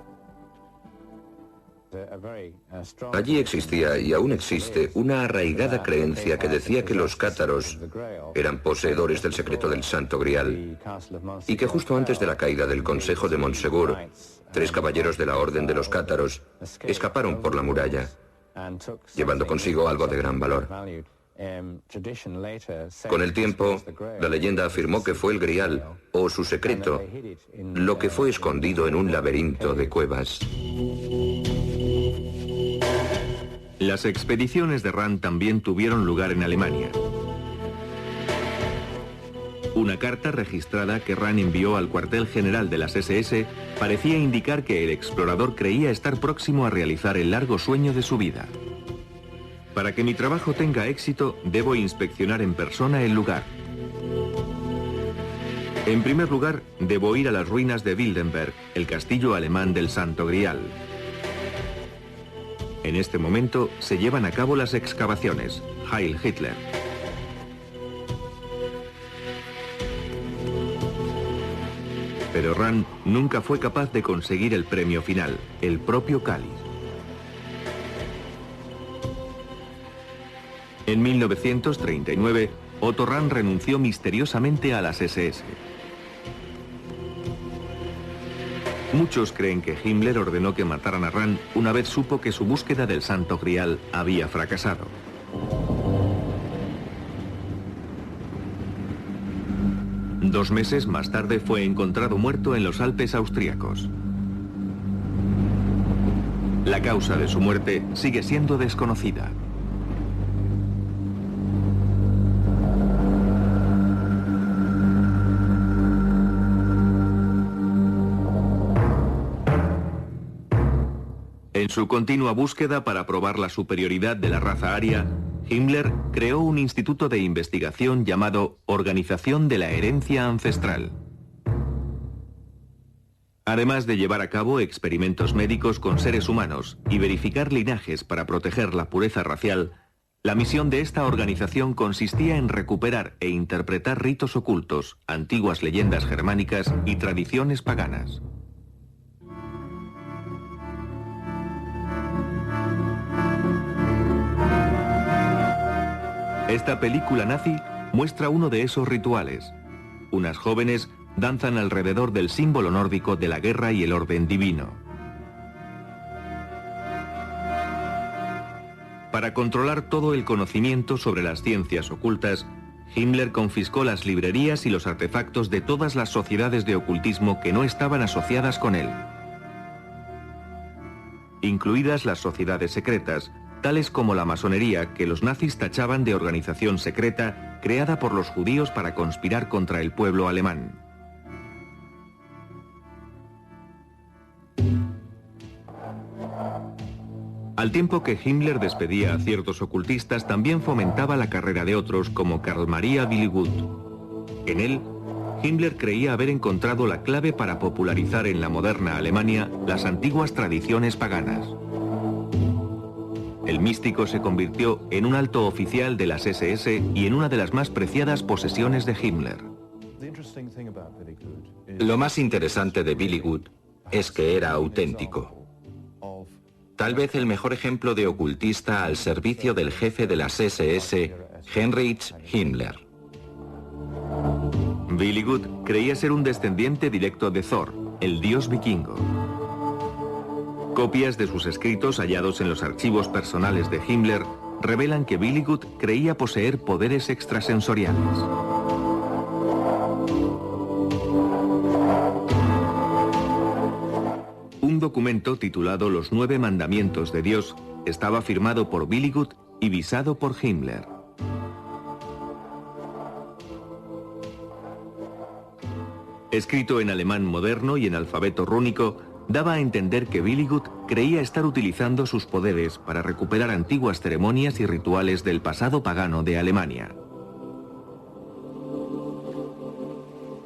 Allí existía y aún existe una arraigada creencia que decía que los cátaros eran poseedores del secreto del Santo Grial y que justo antes de la caída del Consejo de Montsegur, 3 caballeros de la Orden de los Cátaros escaparon por la muralla, llevando consigo algo de gran valor. Con el tiempo, la leyenda afirmó que fue el Grial, o su secreto, lo que fue escondido en un laberinto de cuevas.
Las expediciones de Rand también tuvieron lugar en Alemania. Una carta registrada que Rand envió al cuartel general de las SS parecía indicar que el explorador creía estar próximo a realizar el largo sueño de su vida. Para que mi trabajo tenga éxito, debo inspeccionar en persona el lugar. En primer lugar, debo ir a las ruinas de Wildenberg, el castillo alemán del Santo Grial. En este momento se llevan a cabo las excavaciones. Heil Hitler. Pero Rand nunca fue capaz de conseguir el premio final, el propio cáliz. En 1939, Otto Rand renunció misteriosamente a las SS. Muchos creen que Himmler ordenó que mataran a Rand una vez supo que su búsqueda del Santo Grial había fracasado. Dos meses más tarde fue encontrado muerto en los Alpes austríacos. La causa de su muerte sigue siendo desconocida. En su continua búsqueda para probar la superioridad de la raza aria, Himmler creó un instituto de investigación llamado Organización de la Herencia Ancestral. Además de llevar a cabo experimentos médicos con seres humanos y verificar linajes para proteger la pureza racial, la misión de esta organización consistía en recuperar e interpretar ritos ocultos, antiguas leyendas germánicas y tradiciones paganas. Esta película nazi muestra uno de esos rituales. Unas jóvenes danzan alrededor del símbolo nórdico de la guerra y el orden divino. Para controlar todo el conocimiento sobre las ciencias ocultas, Himmler confiscó las librerías y los artefactos de todas las sociedades de ocultismo que no estaban asociadas con él, incluidas las sociedades secretas, tales como la masonería, que los nazis tachaban de organización secreta creada por los judíos para conspirar contra el pueblo alemán. Al tiempo que Himmler despedía a ciertos ocultistas, también fomentaba la carrera de otros como Karl Maria Billigud. En él, Himmler creía haber encontrado la clave para popularizar en la moderna Alemania las antiguas tradiciones paganas. El místico se convirtió en un alto oficial de las SS y en una de las más preciadas posesiones de Himmler.
Lo más interesante de Billigud es que era auténtico. Tal vez el mejor ejemplo de ocultista al servicio del jefe de las SS, Heinrich Himmler.
Billigud creía ser un descendiente directo de Thor, el dios vikingo. Copias de sus escritos hallados en los archivos personales de Himmler revelan que Billigud creía poseer poderes extrasensoriales. Un documento titulado Los 9 Mandamientos de Dios estaba firmado por Billigud y visado por Himmler. escrito en alemán moderno y en alfabeto rúnico, daba a entender que Willigut creía estar utilizando sus poderes para recuperar antiguas ceremonias y rituales del pasado pagano de Alemania.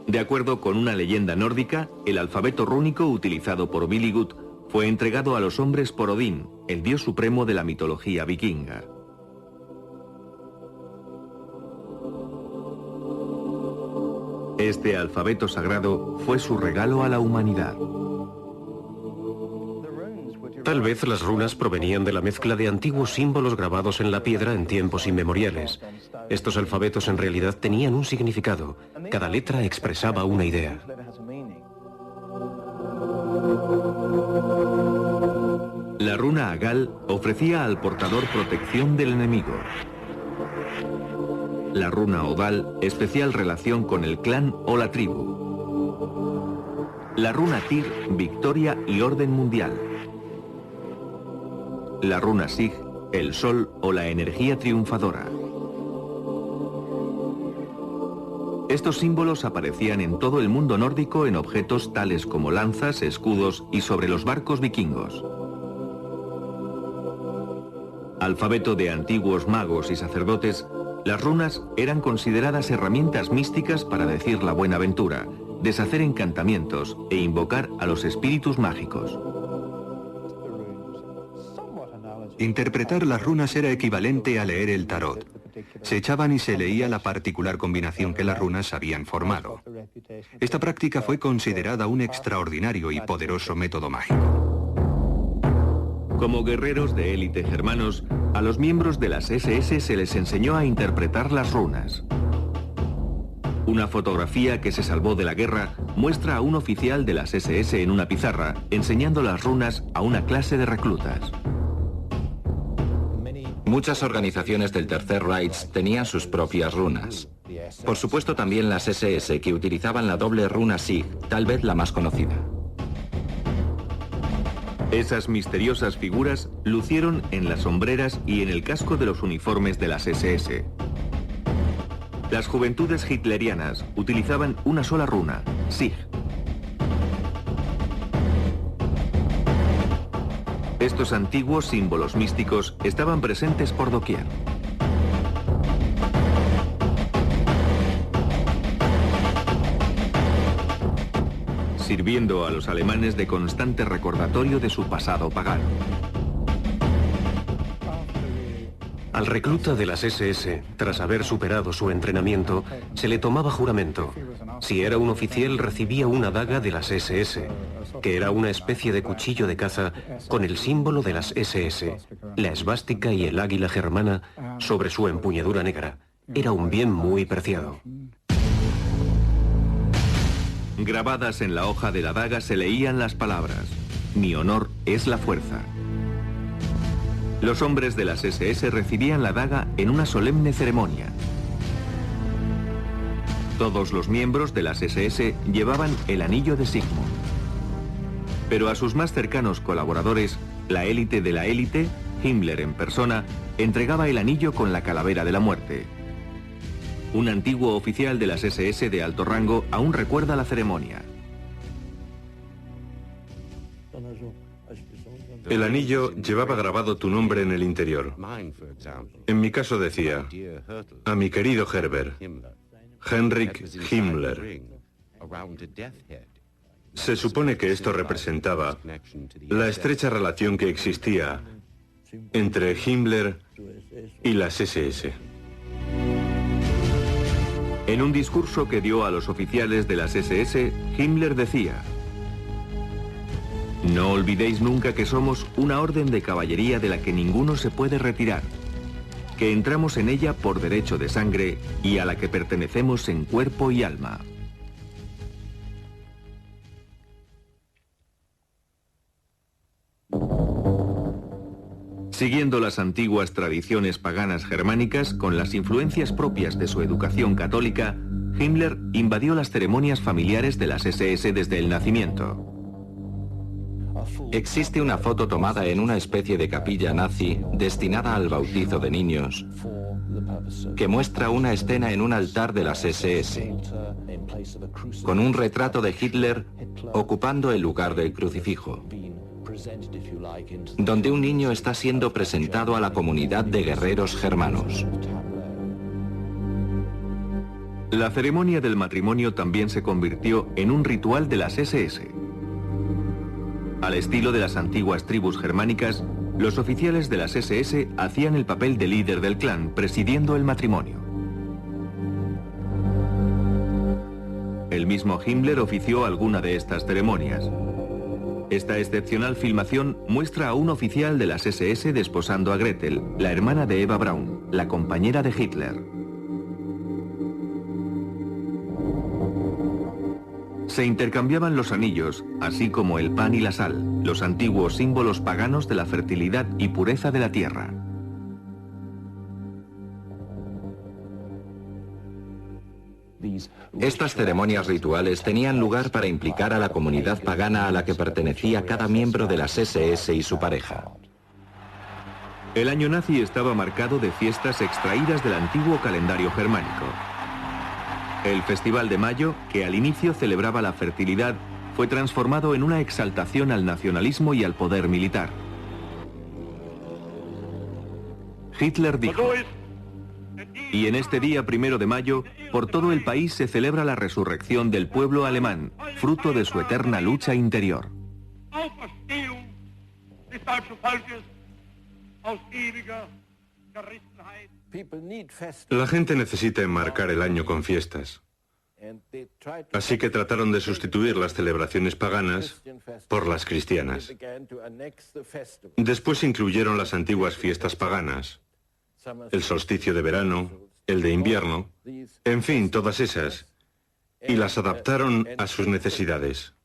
De acuerdo con una leyenda nórdica, el alfabeto rúnico utilizado por Willigut fue entregado a los hombres por Odín, el dios supremo de la mitología vikinga. Este alfabeto sagrado fue su regalo a la humanidad.
Tal vez las runas provenían de la mezcla de antiguos símbolos grabados en la piedra en tiempos inmemoriales. Estos alfabetos en realidad tenían un significado. Cada letra expresaba una idea.
La runa Agal ofrecía al portador protección del enemigo. La runa Odal, especial relación con el clan o la tribu. La runa Tyr, victoria y orden mundial. La runa Sig, el sol o la energía triunfadora. Estos símbolos aparecían en todo el mundo nórdico en objetos tales como lanzas, escudos y sobre los barcos vikingos. Alfabeto de antiguos magos y sacerdotes, las runas eran consideradas herramientas místicas para decir la buena aventura, deshacer encantamientos e invocar a los espíritus mágicos.
Interpretar las runas era equivalente a leer el tarot. Se echaban y se leía la particular combinación que las runas habían formado. Esta práctica fue considerada un extraordinario y poderoso método mágico.
Como guerreros de élite germanos, a los miembros de las SS se les enseñó a interpretar las runas. Una fotografía que se salvó de la guerra muestra a un oficial de las SS en una pizarra, enseñando las runas a una clase de reclutas.
Muchas organizaciones del Tercer Reich tenían sus propias runas. Por supuesto también las SS, que utilizaban la doble runa Sig, tal vez la más conocida.
Esas misteriosas figuras lucieron en las sombreras y en el casco de los uniformes de las SS. Las juventudes hitlerianas utilizaban una sola runa, Sig. Estos antiguos símbolos místicos estaban presentes por doquier. Sirviendo a los alemanes de constante recordatorio de su pasado pagano.
Al recluta de las SS, tras haber superado su entrenamiento, se le tomaba juramento. Si era un oficial, recibía una daga de las SS, que era una especie de cuchillo de caza con el símbolo de las SS, la esvástica y el águila germana sobre su empuñadura negra. Era un bien muy preciado.
Grabadas en la hoja de la daga se leían las palabras: "Mi honor es la fuerza". Los hombres de las SS recibían la daga en una solemne ceremonia. Todos los miembros de las SS llevaban el anillo de Sigmund. Pero a sus más cercanos colaboradores, la élite de la élite, Himmler en persona, entregaba el anillo con la calavera de la muerte. Un antiguo oficial de las SS de alto rango aún recuerda la ceremonia.
El anillo llevaba grabado tu nombre en el interior. En mi caso decía: a mi querido Herbert, Heinrich Himmler. Se supone que esto representaba la estrecha relación que existía entre Himmler y las SS.
En un discurso que dio a los oficiales de las SS, Himmler decía: "No olvidéis nunca que somos una orden de caballería de la que ninguno se puede retirar, que entramos en ella por derecho de sangre y a la que pertenecemos en cuerpo y alma". Siguiendo las antiguas tradiciones paganas germánicas con las influencias propias de su educación católica, Himmler invadió las ceremonias familiares de las SS desde el nacimiento.
Existe una foto tomada en una especie de capilla nazi destinada al bautizo de niños, que muestra una escena en un altar de las SS, con un retrato de Hitler ocupando el lugar del crucifijo, donde un niño está siendo presentado a la comunidad de guerreros germanos.
La ceremonia del matrimonio también se convirtió en un ritual de las SS. Al estilo de las antiguas tribus germánicas, los oficiales de las SS hacían el papel de líder del clan, presidiendo el matrimonio. El mismo Himmler ofició alguna de estas ceremonias. Esta excepcional filmación muestra a un oficial de las SS desposando a Gretel, la hermana de Eva Braun, la compañera de Hitler. Se intercambiaban los anillos, así como el pan y la sal, los antiguos símbolos paganos de la fertilidad y pureza de la tierra.
Estas ceremonias rituales tenían lugar para implicar a la comunidad pagana a la que pertenecía cada miembro de las SS y su pareja.
El año nazi estaba marcado de fiestas extraídas del antiguo calendario germánico. El Festival de Mayo, que al inicio celebraba la fertilidad, fue transformado en una exaltación al nacionalismo y al poder militar. Hitler dijo: "Y en este día 1 de mayo, por todo el país se celebra la resurrección del pueblo alemán, fruto de su eterna lucha interior".
La gente necesita enmarcar el año con fiestas. Así que trataron de sustituir las celebraciones paganas por las cristianas. Después incluyeron las antiguas fiestas paganas, el solsticio de verano, el de invierno, en fin, todas esas, y las adaptaron a sus necesidades.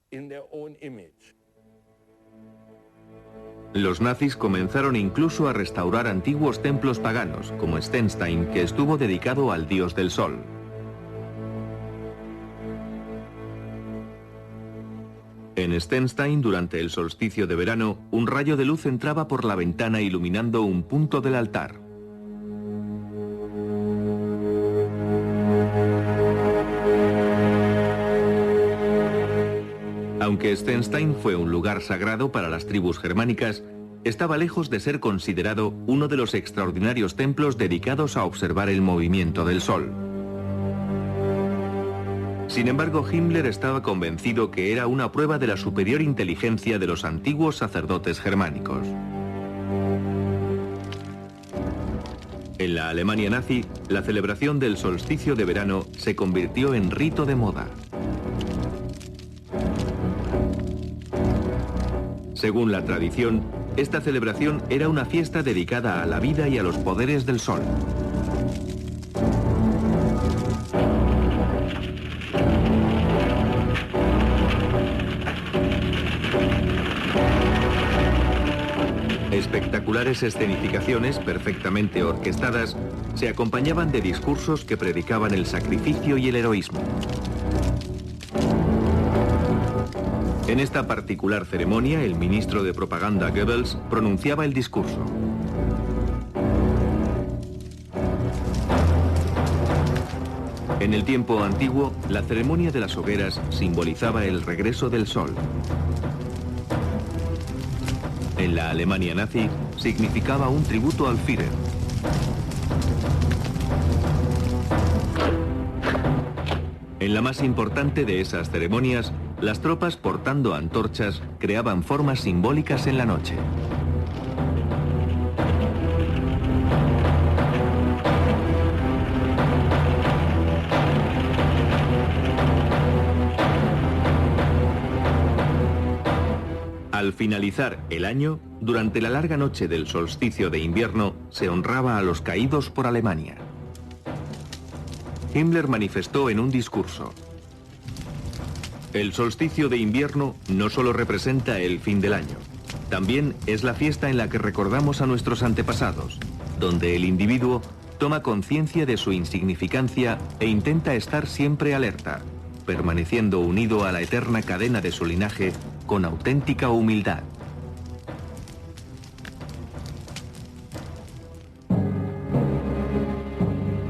Los nazis comenzaron incluso a restaurar antiguos templos paganos, como Stenstein, que estuvo dedicado al dios del sol. En Stenstein, durante el solsticio de verano, un rayo de luz entraba por la ventana iluminando un punto del altar. Aunque Stenstein fue un lugar sagrado para las tribus germánicas, estaba lejos de ser considerado uno de los extraordinarios templos dedicados a observar el movimiento del sol. Sin embargo, Himmler estaba convencido que era una prueba de la superior inteligencia de los antiguos sacerdotes germánicos. En la Alemania nazi, la celebración del solsticio de verano se convirtió en rito de moda. Según la tradición, esta celebración era una fiesta dedicada a la vida y a los poderes del sol. Espectaculares escenificaciones perfectamente orquestadas se acompañaban de discursos que predicaban el sacrificio y el heroísmo. En esta particular ceremonia, el ministro de propaganda Goebbels pronunciaba el discurso. En el tiempo antiguo, la ceremonia de las hogueras simbolizaba el regreso del sol. En la Alemania nazi, significaba un tributo al Führer. En la más importante de esas ceremonias, las tropas portando antorchas creaban formas simbólicas en la noche. Al finalizar el año, durante la larga noche del solsticio de invierno, se honraba a los caídos por Alemania. Himmler manifestó en un discurso: "El solsticio de invierno no solo representa el fin del año, también es la fiesta en la que recordamos a nuestros antepasados, donde el individuo toma conciencia de su insignificancia e intenta estar siempre alerta, permaneciendo unido a la eterna cadena de su linaje con auténtica humildad".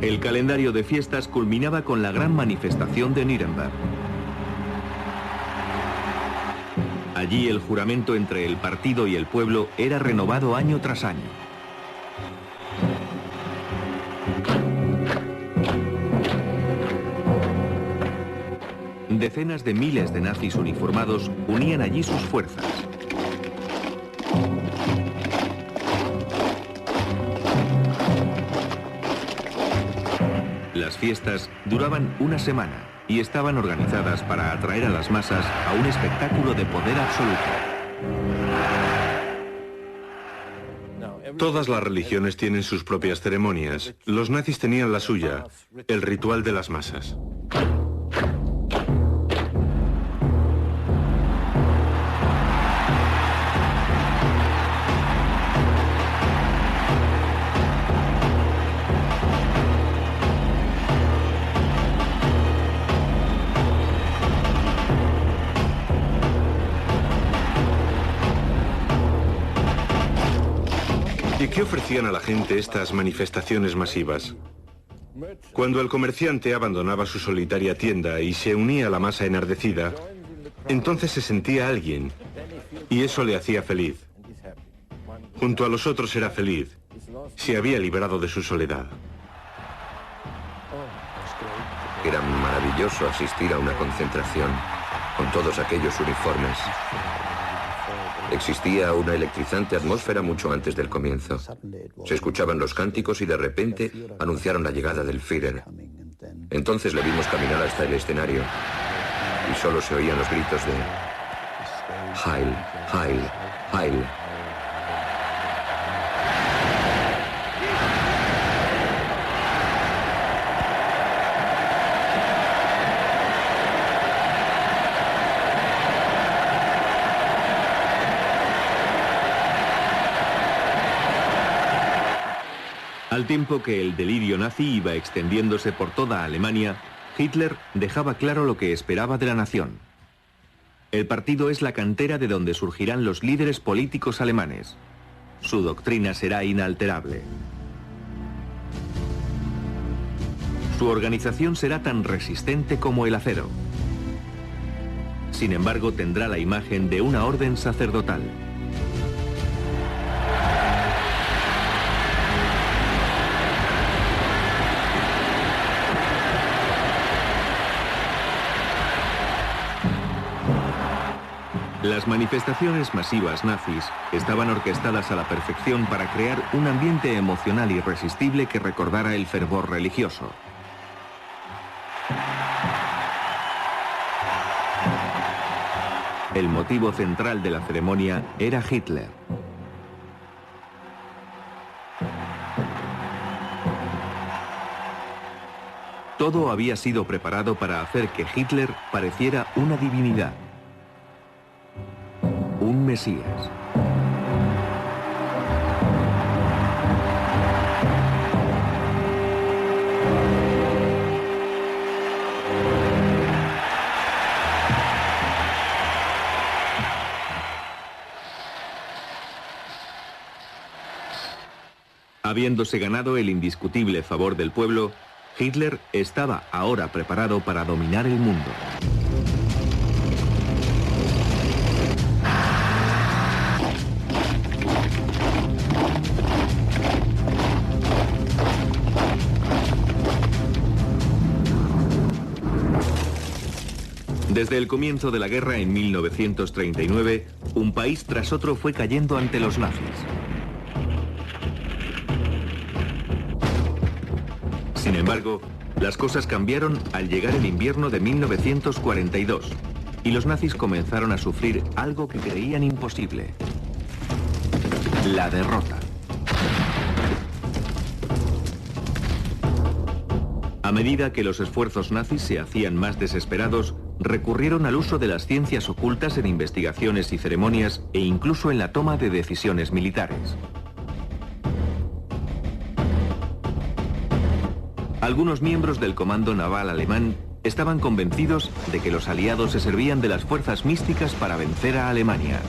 El calendario de fiestas culminaba con la gran manifestación de Nuremberg. Allí el juramento entre el partido y el pueblo era renovado año tras año. Decenas de miles de nazis uniformados unían allí sus fuerzas. Las fiestas duraban una semana y estaban organizadas para atraer a las masas a un espectáculo de poder absoluto.
Todas las religiones tienen sus propias ceremonias. Los nazis tenían la suya, el ritual de las masas. ¿Y qué ofrecían a la gente estas manifestaciones masivas? Cuando el comerciante abandonaba su solitaria tienda y se unía a la masa enardecida, entonces se sentía alguien, y eso le hacía feliz. Junto a los otros era feliz, se había librado de su soledad.
Era maravilloso asistir a una concentración con todos aquellos uniformes. Existía una electrizante atmósfera mucho antes del comienzo. Se escuchaban los cánticos y de repente anunciaron la llegada del Führer. Entonces le vimos caminar hasta el escenario y solo se oían los gritos de Heil, Heil, Heil.
Al tiempo que el delirio nazi iba extendiéndose por toda Alemania, Hitler dejaba claro lo que esperaba de la nación. El partido es la cantera de donde surgirán los líderes políticos alemanes. Su doctrina será inalterable. Su organización será tan resistente como el acero. Sin embargo, tendrá la imagen de una orden sacerdotal. Las manifestaciones masivas nazis estaban orquestadas a la perfección para crear un ambiente emocional irresistible que recordara el fervor religioso. El motivo central de la ceremonia era Hitler. Todo había sido preparado para hacer que Hitler pareciera una divinidad. Un Mesías. Habiéndose ganado el indiscutible favor del pueblo, Hitler estaba ahora preparado para dominar el mundo. Desde el comienzo de la guerra en 1939, un país tras otro fue cayendo ante los nazis. Sin embargo, las cosas cambiaron al llegar el invierno de 1942 y los nazis comenzaron a sufrir algo que creían imposible: la derrota. A medida que los esfuerzos nazis se hacían más desesperados, recurrieron al uso de las ciencias ocultas en investigaciones y ceremonias e incluso en la toma de decisiones militares. Algunos miembros del comando naval alemán estaban convencidos de que los aliados se servían de las fuerzas místicas para vencer a Alemania.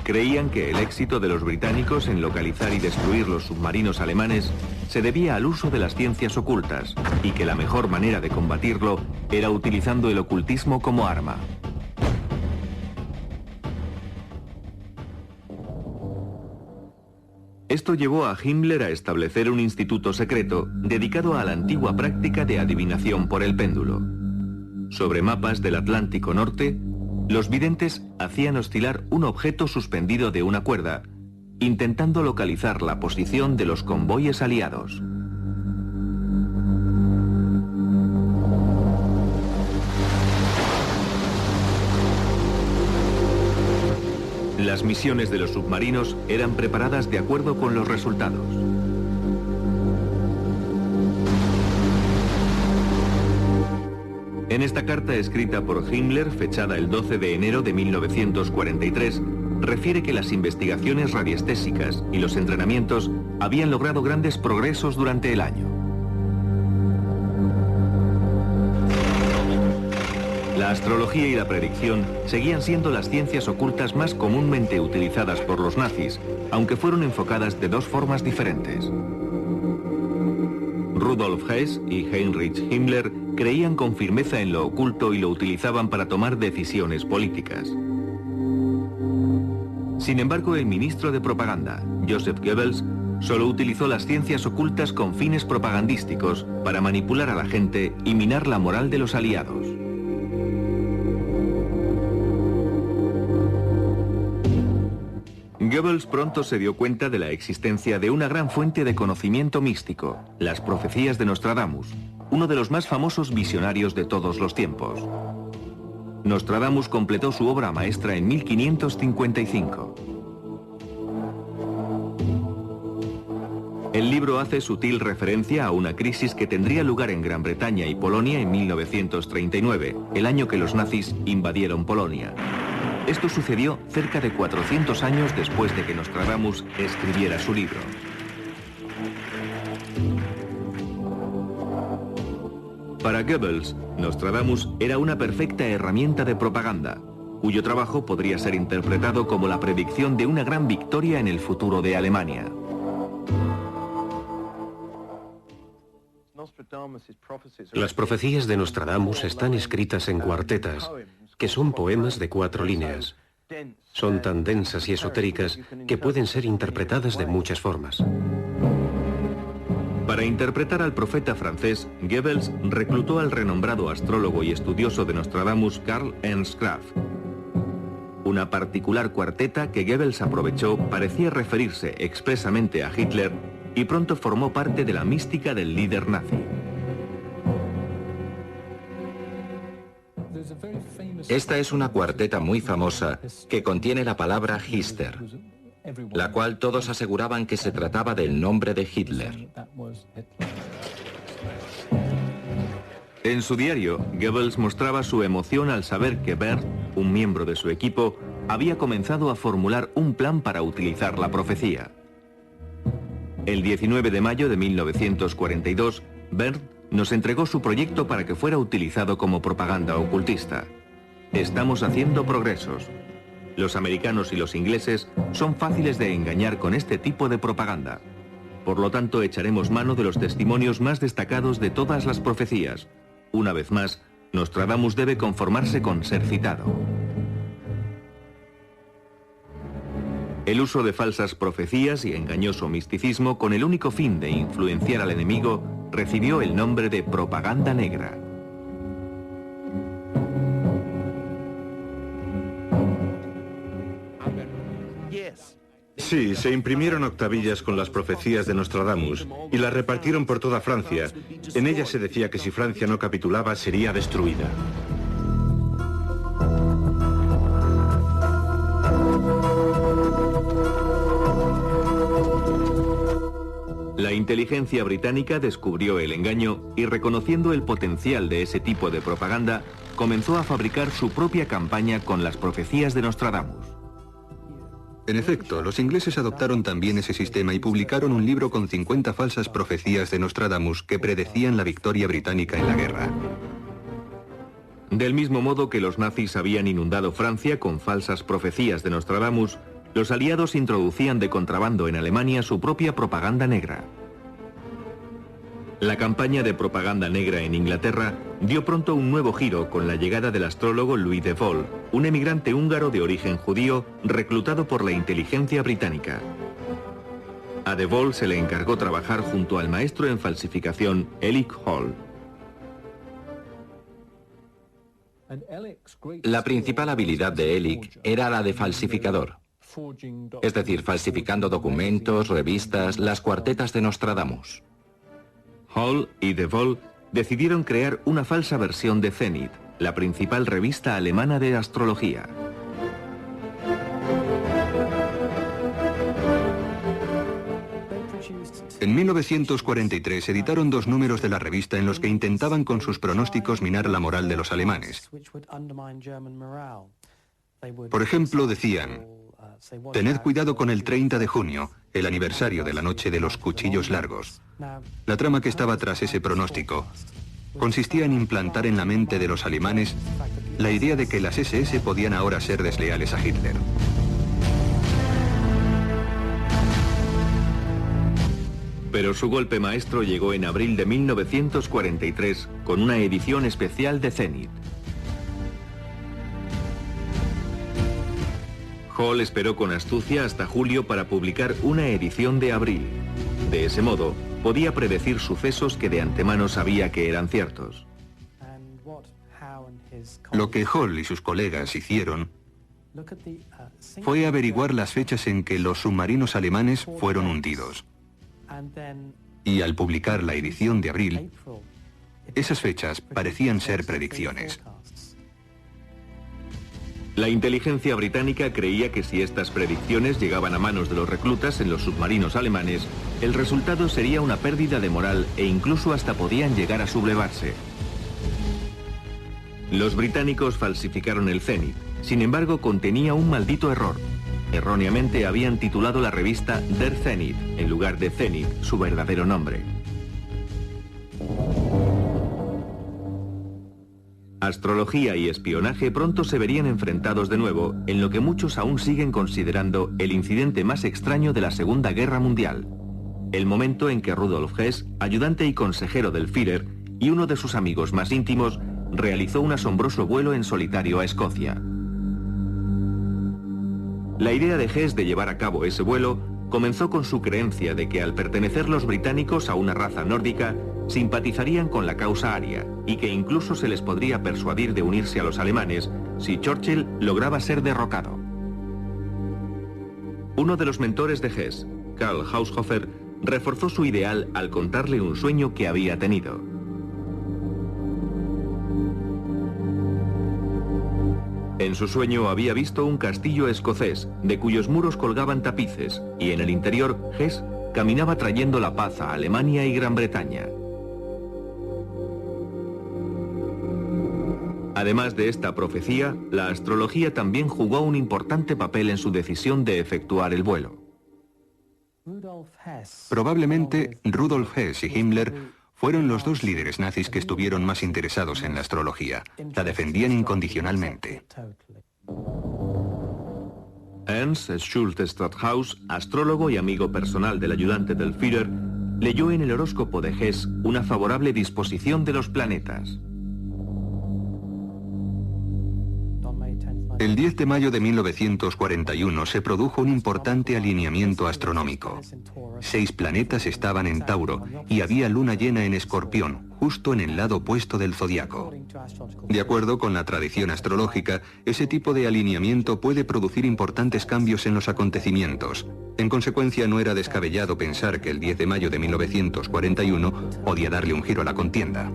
Creían que el éxito de los británicos en localizar y destruir los submarinos alemanes se debía al uso de las ciencias ocultas y que la mejor manera de combatirlo era utilizando el ocultismo como arma. Esto llevó a Himmler a establecer un instituto secreto dedicado a la antigua práctica de adivinación por el péndulo. Sobre mapas del Atlántico Norte, los videntes hacían oscilar un objeto suspendido de una cuerda, intentando localizar la posición de los convoyes aliados. Las misiones de los submarinos eran preparadas de acuerdo con los resultados. En esta carta escrita por Himmler, fechada el 12 de enero de 1943, refiere que las investigaciones radiestésicas y los entrenamientos habían logrado grandes progresos durante el año. La astrología y la predicción seguían siendo las ciencias ocultas más comúnmente utilizadas por los nazis, aunque fueron enfocadas de dos formas diferentes. Rudolf Hess y Heinrich Himmler creían con firmeza en lo oculto y lo utilizaban para tomar decisiones políticas. Sin embargo, el ministro de propaganda, Joseph Goebbels, solo utilizó las ciencias ocultas con fines propagandísticos para manipular a la gente y minar la moral de los aliados. Goebbels pronto se dio cuenta de la existencia de una gran fuente de conocimiento místico, las profecías de Nostradamus, uno de los más famosos visionarios de todos los tiempos. Nostradamus completó su obra maestra en 1555. El libro hace sutil referencia a una crisis que tendría lugar en Gran Bretaña y Polonia en 1939, el año que los nazis invadieron Polonia. Esto sucedió cerca de 400 años después de que Nostradamus escribiera su libro. Para Goebbels, Nostradamus era una perfecta herramienta de propaganda, cuyo trabajo podría ser interpretado como la predicción de una gran victoria en el futuro de Alemania.
Las profecías de Nostradamus están escritas en cuartetas, que son poemas de 4 líneas. Son tan densas y esotéricas que pueden ser interpretadas de muchas formas.
Para interpretar al profeta francés, Goebbels reclutó al renombrado astrólogo y estudioso de Nostradamus Karl Ernst Graf. Una particular cuarteta que Goebbels aprovechó parecía referirse expresamente a Hitler y pronto formó parte de la mística del líder nazi.
Esta es una cuarteta muy famosa que contiene la palabra Hister, la cual todos aseguraban que se trataba del nombre de Hitler.
En su diario, Goebbels mostraba su emoción al saber que Bert, un miembro de su equipo, había comenzado a formular un plan para utilizar la profecía. El 19 de mayo de 1942, Bert nos entregó su proyecto para que fuera utilizado como propaganda ocultista. Estamos haciendo progresos. Los americanos y los ingleses son fáciles de engañar con este tipo de propaganda. Por lo tanto, echaremos mano de los testimonios más destacados de todas las profecías. Una vez más, Nostradamus debe conformarse con ser citado. El uso de falsas profecías y engañoso misticismo con el único fin de influenciar al enemigo recibió el nombre de propaganda negra.
Sí, se imprimieron octavillas con las profecías de Nostradamus y las repartieron por toda Francia. En ellas se decía que si Francia no capitulaba sería destruida.
La inteligencia británica descubrió el engaño y, reconociendo el potencial de ese tipo de propaganda, comenzó a fabricar su propia campaña con las profecías de Nostradamus.
En efecto, los ingleses adoptaron también ese sistema y publicaron un libro con 50 falsas profecías de Nostradamus que predecían la victoria británica en la guerra.
Del mismo modo que los nazis habían inundado Francia con falsas profecías de Nostradamus, Los aliados introducían de contrabando en Alemania su propia propaganda negra. La campaña de propaganda negra en Inglaterra dio pronto un nuevo giro con la llegada del astrólogo Louis de Vol, un emigrante húngaro de origen judío reclutado por la inteligencia británica. A de Vol se le encargó trabajar junto al maestro en falsificación Elik Hall.
La principal habilidad de Elik era la de falsificador, es decir, falsificando documentos, revistas, las cuartetas de Nostradamus.
Hall y de Vol decidieron crear una falsa versión de Zenit, la principal revista alemana de astrología.
En 1943 editaron 2 números de la revista en los que intentaban con sus pronósticos minar la moral de los alemanes. Por ejemplo, decían: tened cuidado con el 30 de junio, el aniversario de la noche de los cuchillos largos. La trama que estaba tras ese pronóstico consistía en implantar en la mente de los alemanes la idea de que las SS podían ahora ser desleales a Hitler.
Pero su golpe maestro llegó en abril de 1943 con una edición especial de Zenit. Hall esperó con astucia hasta julio para publicar una edición de abril. De ese modo, podía predecir sucesos que de antemano sabía que eran ciertos.
Lo que Hall y sus colegas hicieron fue averiguar las fechas en que los submarinos alemanes fueron hundidos. Y al publicar la edición de abril, esas fechas parecían ser predicciones.
La inteligencia británica creía que si estas predicciones llegaban a manos de los reclutas en los submarinos alemanes, el resultado sería una pérdida de moral e incluso hasta podían llegar a sublevarse. Los británicos falsificaron el Zenit, sin embargo contenía un maldito error. Erróneamente habían titulado la revista Der Zenit, en lugar de Zenit, su verdadero nombre. Astrología y espionaje pronto se verían enfrentados de nuevo en lo que muchos aún siguen considerando el incidente más extraño de la Segunda Guerra Mundial. El momento en que Rudolf Hess, ayudante y consejero del Führer, y uno de sus amigos más íntimos, realizó un asombroso vuelo en solitario a Escocia. La idea de Hess de llevar a cabo ese vuelo comenzó con su creencia de que al pertenecer los británicos a una raza nórdica, simpatizarían con la causa aria y que incluso se les podría persuadir de unirse a los alemanes si Churchill lograba ser derrocado. Uno de los mentores de Hess, Karl Haushofer, reforzó su ideal al contarle un sueño que había tenido. En su sueño había visto un castillo escocés, de cuyos muros colgaban tapices, y en el interior Hess caminaba trayendo la paz a Alemania y Gran Bretaña. Además de esta profecía, la astrología también jugó un importante papel en su decisión de efectuar el vuelo.
Probablemente Rudolf Hess y Himmler fueron los 2 líderes nazis que estuvieron más interesados en la astrología. La defendían incondicionalmente.
Ernst Schulte-Strathaus, astrólogo y amigo personal del ayudante del Führer, leyó en el horóscopo de Hess una favorable disposición de los planetas.
El 10 de mayo de 1941 se produjo un importante alineamiento astronómico. 6 planetas estaban en Tauro y había luna llena en Escorpión, justo en el lado opuesto del zodiaco. De acuerdo con la tradición astrológica, ese tipo de alineamiento puede producir importantes cambios en los acontecimientos. En consecuencia, no era descabellado pensar que el 10 de mayo de 1941 podía darle un giro a la contienda.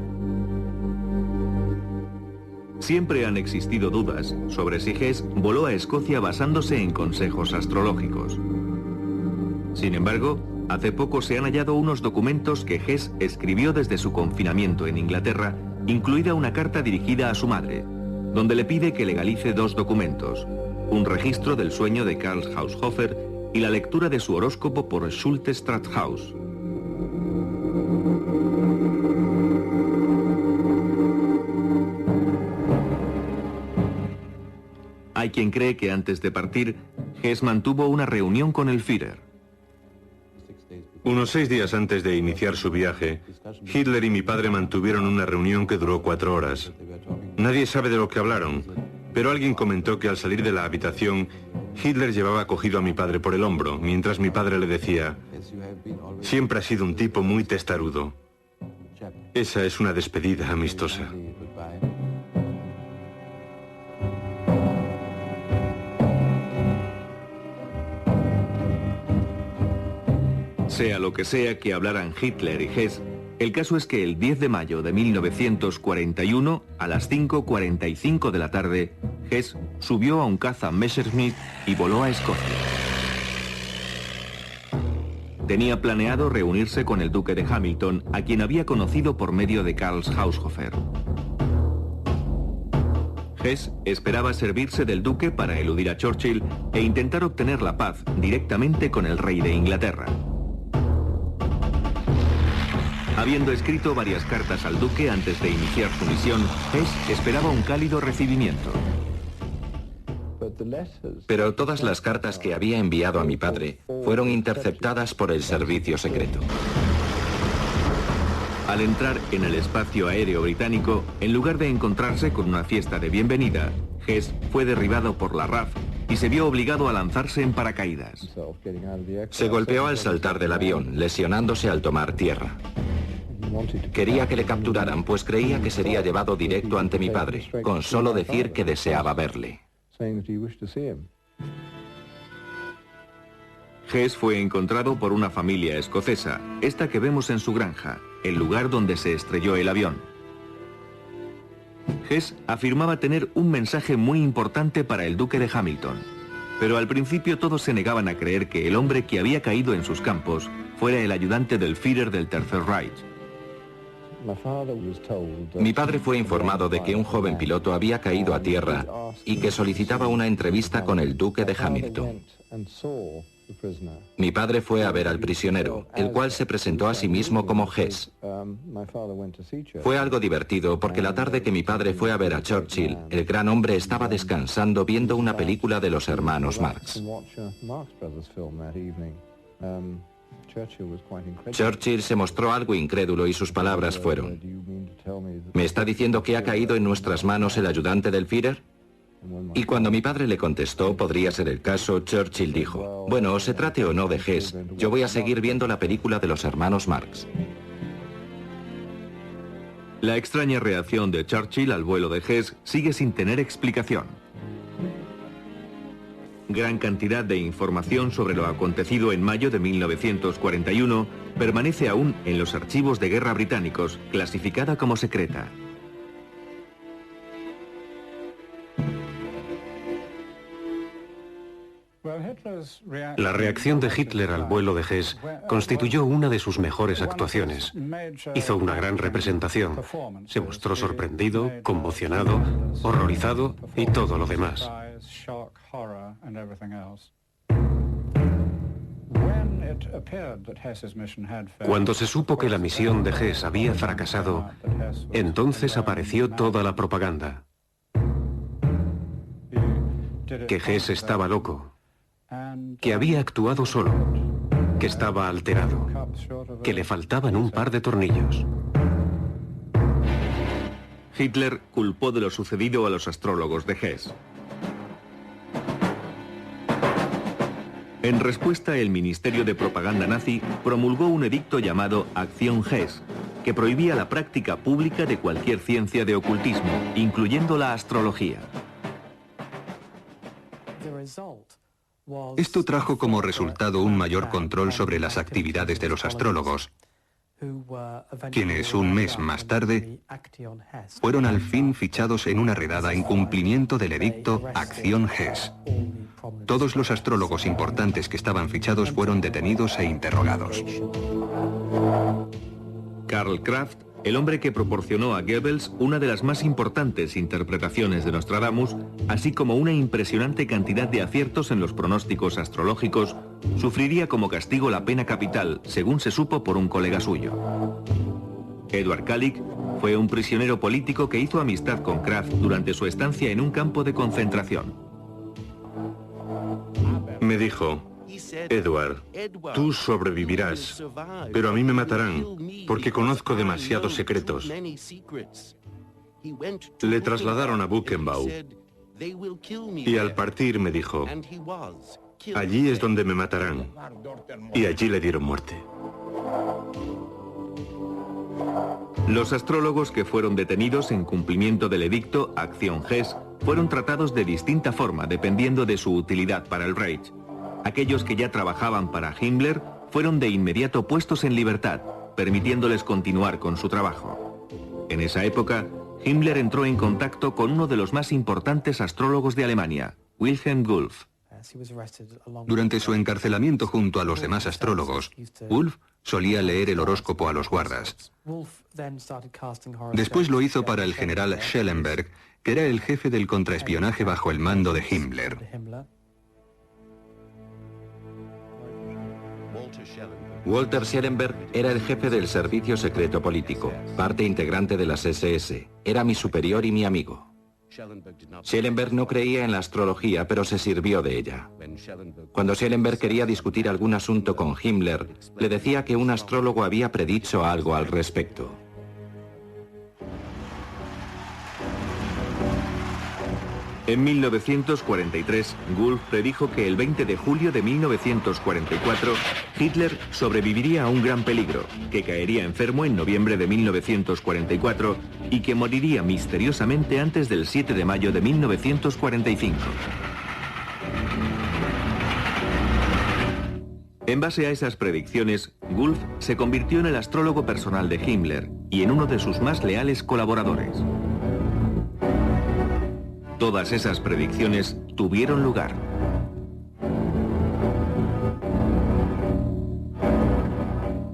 Siempre han existido dudas sobre si Hess voló a Escocia basándose en consejos astrológicos. Sin embargo, hace poco se han hallado unos documentos que Hess escribió desde su confinamiento en Inglaterra, incluida una carta dirigida a su madre, donde le pide que legalice 2 documentos, un registro del sueño de Karl Haushofer y la lectura de su horóscopo por Schulte-Strathaus. Hay quien cree que antes de partir, Hess mantuvo una reunión con el Führer.
Unos 6 días antes de iniciar su viaje, Hitler y mi padre mantuvieron una reunión que duró 4 horas. Nadie sabe de lo que hablaron, pero alguien comentó que al salir de la habitación, Hitler llevaba cogido a mi padre por el hombro, mientras mi padre le decía: siempre ha sido un tipo muy testarudo. Esa es una despedida amistosa.
Sea lo que sea que hablaran Hitler y Hess, el caso es que el 10 de mayo de 1941, a las 5:45 de la tarde, Hess subió a un caza Messerschmitt y voló a Escocia. Tenía planeado reunirse con el duque de Hamilton, a quien había conocido por medio de Karl Haushofer. Hess esperaba servirse del duque para eludir a Churchill e intentar obtener la paz directamente con el rey de Inglaterra. Habiendo escrito varias cartas al duque antes de iniciar su misión, Hess esperaba un cálido recibimiento.
Pero todas las cartas que había enviado a mi padre fueron interceptadas por el servicio secreto.
Al entrar en el espacio aéreo británico, en lugar de encontrarse con una fiesta de bienvenida, Hess fue derribado por la RAF y se vio obligado a lanzarse en paracaídas.
Se golpeó al saltar del avión, lesionándose al tomar tierra. Quería que le capturaran, pues creía que sería llevado directo ante mi padre, con solo decir que deseaba verle.
Hess fue encontrado por una familia escocesa, esta que vemos en su granja, el lugar donde se estrelló el avión. Hess afirmaba tener un mensaje muy importante para el duque de Hamilton, pero al principio todos se negaban a creer que el hombre que había caído en sus campos fuera el ayudante del Führer del Tercer Reich.
Mi padre fue informado de que un joven piloto había caído a tierra y que solicitaba una entrevista con el duque de Hamilton. Mi padre fue a ver al prisionero, el cual se presentó a sí mismo como Hess. Fue algo divertido porque la tarde que mi padre fue a ver a Churchill, el gran hombre estaba descansando viendo una película de los hermanos Marx. Churchill se mostró algo incrédulo y sus palabras fueron: ¿me está diciendo que ha caído en nuestras manos el ayudante del Führer? Y cuando mi padre le contestó, podría ser el caso, Churchill dijo: bueno, se trate o no de Hess, yo voy a seguir viendo la película de los hermanos Marx.
La extraña reacción de Churchill al vuelo de Hess sigue sin tener explicación. Gran cantidad de información sobre lo acontecido en mayo de 1941 permanece aún en los archivos de guerra británicos, clasificada como secreta.
La reacción de Hitler al vuelo de Hess constituyó una de sus mejores actuaciones. Hizo una gran representación. Se mostró sorprendido, conmocionado, horrorizado y todo lo demás. Cuando se supo que la misión de Hess había fracasado, entonces apareció toda la propaganda. Que Hess estaba loco, que había actuado solo, que estaba alterado, que le faltaban un par de tornillos.
Hitler culpó de lo sucedido a los astrólogos de Hess. En respuesta, el Ministerio de Propaganda nazi promulgó un edicto llamado Acción Hess, que prohibía la práctica pública de cualquier ciencia de ocultismo, incluyendo la astrología.
Esto trajo como resultado un mayor control sobre las actividades de los astrólogos, quienes un mes más tarde fueron al fin fichados en una redada en cumplimiento del edicto Acción Hess. Todos los astrólogos importantes que estaban fichados fueron detenidos e interrogados.
Karl Kraft, el hombre que proporcionó a Goebbels una de las más importantes interpretaciones de Nostradamus, así como una impresionante cantidad de aciertos en los pronósticos astrológicos, sufriría como castigo la pena capital, según se supo por un colega suyo. Edward Kalick fue un prisionero político que hizo amistad con Kraft durante su estancia en un campo de concentración.
Me dijo, Edward, tú sobrevivirás, pero a mí me matarán porque conozco demasiados secretos. Le trasladaron a Buchenwald y al partir me dijo, allí es donde me matarán, y allí le dieron muerte.
Los astrólogos que fueron detenidos en cumplimiento del edicto Acción Hess fueron tratados de distinta forma dependiendo de su utilidad para el Reich. Aquellos que ya trabajaban para Himmler fueron de inmediato puestos en libertad, permitiéndoles continuar con su trabajo. En esa época, Himmler entró en contacto con uno de los más importantes astrólogos de Alemania, Wilhelm Wulff.
Durante su encarcelamiento junto a los demás astrólogos, Wulff solía leer el horóscopo a los guardas. Después lo hizo para el general Schellenberg, que era el jefe del contraespionaje bajo el mando de Himmler.
Walter Schellenberg era el jefe del servicio secreto político, parte integrante de las SS. Era mi superior y mi amigo. Schellenberg no creía en la astrología, pero se sirvió de ella. Cuando Schellenberg quería discutir algún asunto con Himmler, le decía que un astrólogo había predicho algo al respecto.
En 1943, Wulff predijo que el 20 de julio de 1944, Hitler sobreviviría a un gran peligro, que caería enfermo en noviembre de 1944 y que moriría misteriosamente antes del 7 de mayo de 1945. En base a esas predicciones, Wulff se convirtió en el astrólogo personal de Himmler y en uno de sus más leales colaboradores. Todas esas predicciones tuvieron lugar.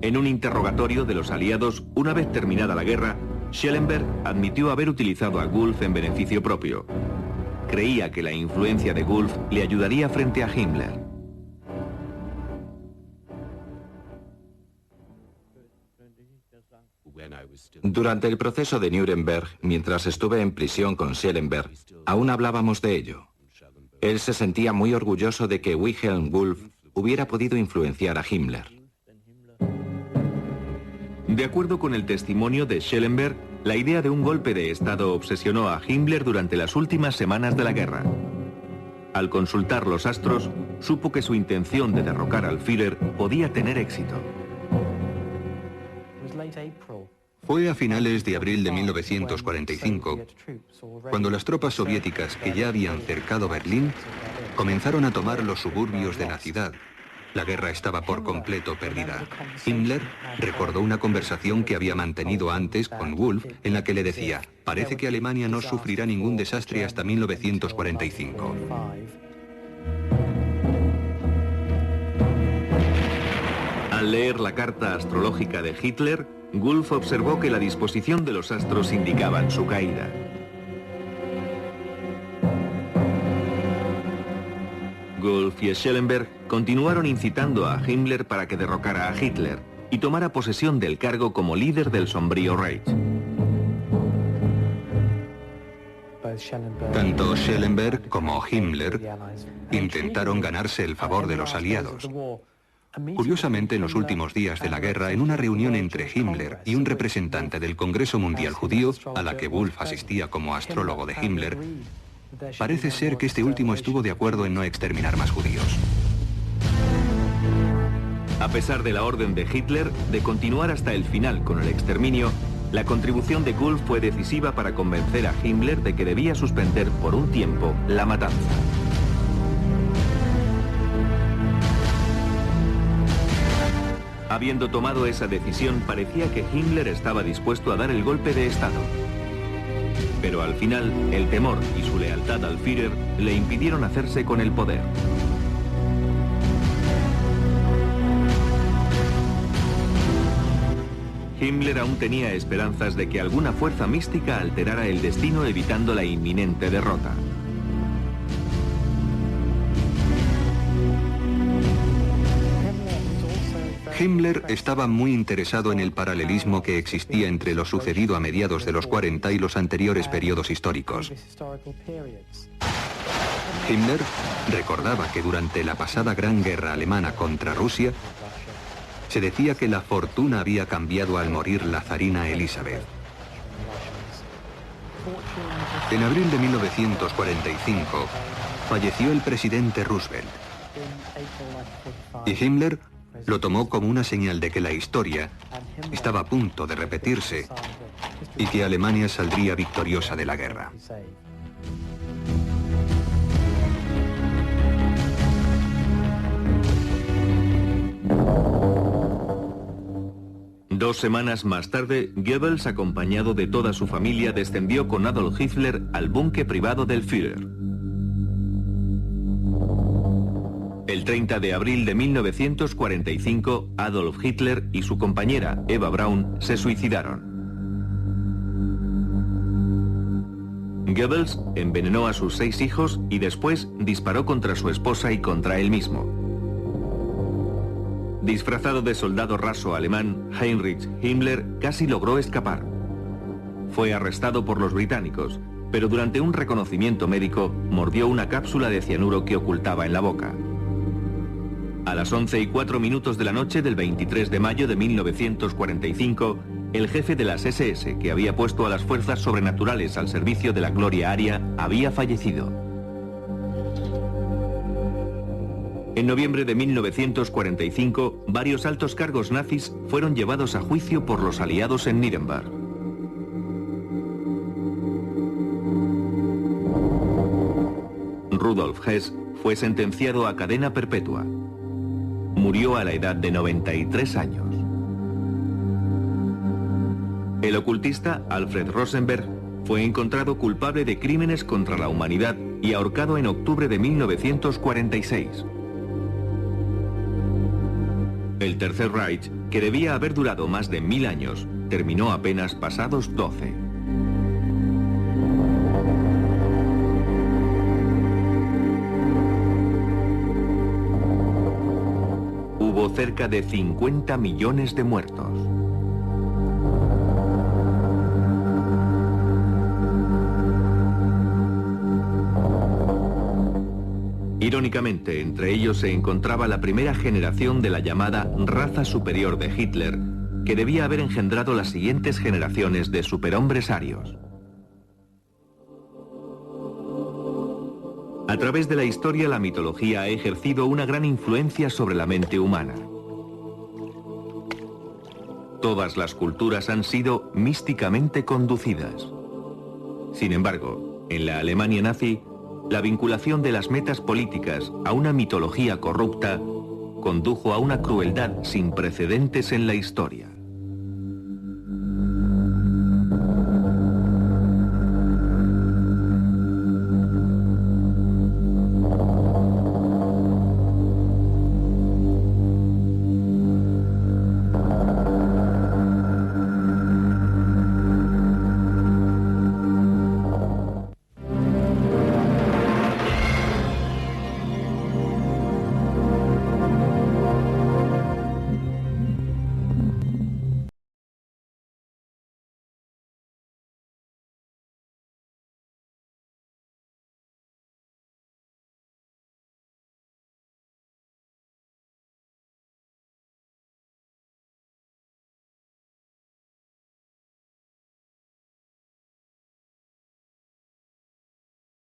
En un interrogatorio de los aliados, una vez terminada la guerra, Schellenberg admitió haber utilizado a Wulff en beneficio propio. Creía que la influencia de Wulff le ayudaría frente a Himmler.
Durante el proceso de Nuremberg, mientras estuve en prisión con Schellenberg, aún hablábamos de ello. Él se sentía muy orgulloso de que Wilhelm Wulff hubiera podido influenciar a Himmler.
De acuerdo con el testimonio de Schellenberg, la idea de un golpe de Estado obsesionó a Himmler durante las últimas semanas de la guerra. Al consultar los astros, supo que su intención de derrocar al Führer podía tener éxito.
Fue a finales de abril de 1945, cuando las tropas soviéticas que ya habían cercado Berlín comenzaron a tomar los suburbios de la ciudad. La guerra estaba por completo perdida. Himmler recordó una conversación que había mantenido antes con Wulff en la que le decía: parece que Alemania no sufrirá ningún desastre hasta 1945.
Al leer la carta astrológica de Hitler, Wulff observó que la disposición de los astros indicaban su caída. Wulff y Schellenberg continuaron incitando a Himmler para que derrocara a Hitler y tomara posesión del cargo como líder del sombrío Reich.
Tanto Schellenberg como Himmler intentaron ganarse el favor de los aliados. Curiosamente, en los últimos días de la guerra, en una reunión entre Himmler y un representante del Congreso Mundial Judío, a la que Wulff asistía como astrólogo de Himmler, parece ser que este último estuvo de acuerdo en no exterminar más judíos.
A pesar de la orden de Hitler de continuar hasta el final con el exterminio, la contribución de Wulff fue decisiva para convencer a Himmler de que debía suspender por un tiempo la matanza. Habiendo tomado esa decisión, parecía que Himmler estaba dispuesto a dar el golpe de Estado. Pero al final, el temor y su lealtad al Führer le impidieron hacerse con el poder. Himmler aún tenía esperanzas de que alguna fuerza mística alterara el destino evitando la inminente derrota.
Himmler estaba muy interesado en el paralelismo que existía entre lo sucedido a mediados de los 40 y los anteriores periodos históricos. Himmler recordaba que durante la pasada Gran Guerra Alemana contra Rusia, se decía que la fortuna había cambiado al morir la zarina Elizabeth. En abril de 1945, falleció el presidente Roosevelt. Y Himmler lo tomó como una señal de que la historia estaba a punto de repetirse y que Alemania saldría victoriosa de la guerra.
Dos semanas más tarde, Goebbels, acompañado de toda su familia, descendió con Adolf Hitler al búnker privado del Führer. El 30 de abril de 1945, Adolf Hitler y su compañera Eva Braun se suicidaron. Goebbels envenenó a sus 6 hijos y después disparó contra su esposa y contra él mismo. Disfrazado de soldado raso alemán, Heinrich Himmler casi logró escapar. Fue arrestado por los británicos, pero durante un reconocimiento médico mordió una cápsula de cianuro que ocultaba en la boca. A las 11:04 de la noche del 23 de mayo de 1945, el jefe de las SS, que había puesto a las fuerzas sobrenaturales al servicio de la gloria aria, había fallecido. En noviembre de 1945, varios altos cargos nazis fueron llevados a juicio por los aliados en Nuremberg. Rudolf Hess fue sentenciado a cadena perpetua. Murió a la edad de 93 años. El ocultista Alfred Rosenberg fue encontrado culpable de crímenes contra la humanidad y ahorcado en octubre de 1946. El Tercer Reich, que debía haber durado más de 1000 años, terminó apenas pasados 12. Hubo cerca de 50 millones de muertos. Irónicamente, entre ellos se encontraba la primera generación de la llamada raza superior de Hitler, que debía haber engendrado las siguientes generaciones de superhombres arios. A través de la historia, la mitología ha ejercido una gran influencia sobre la mente humana. Todas las culturas han sido místicamente conducidas. Sin embargo, en la Alemania nazi, la vinculación de las metas políticas a una mitología corrupta condujo a una crueldad sin precedentes en la historia.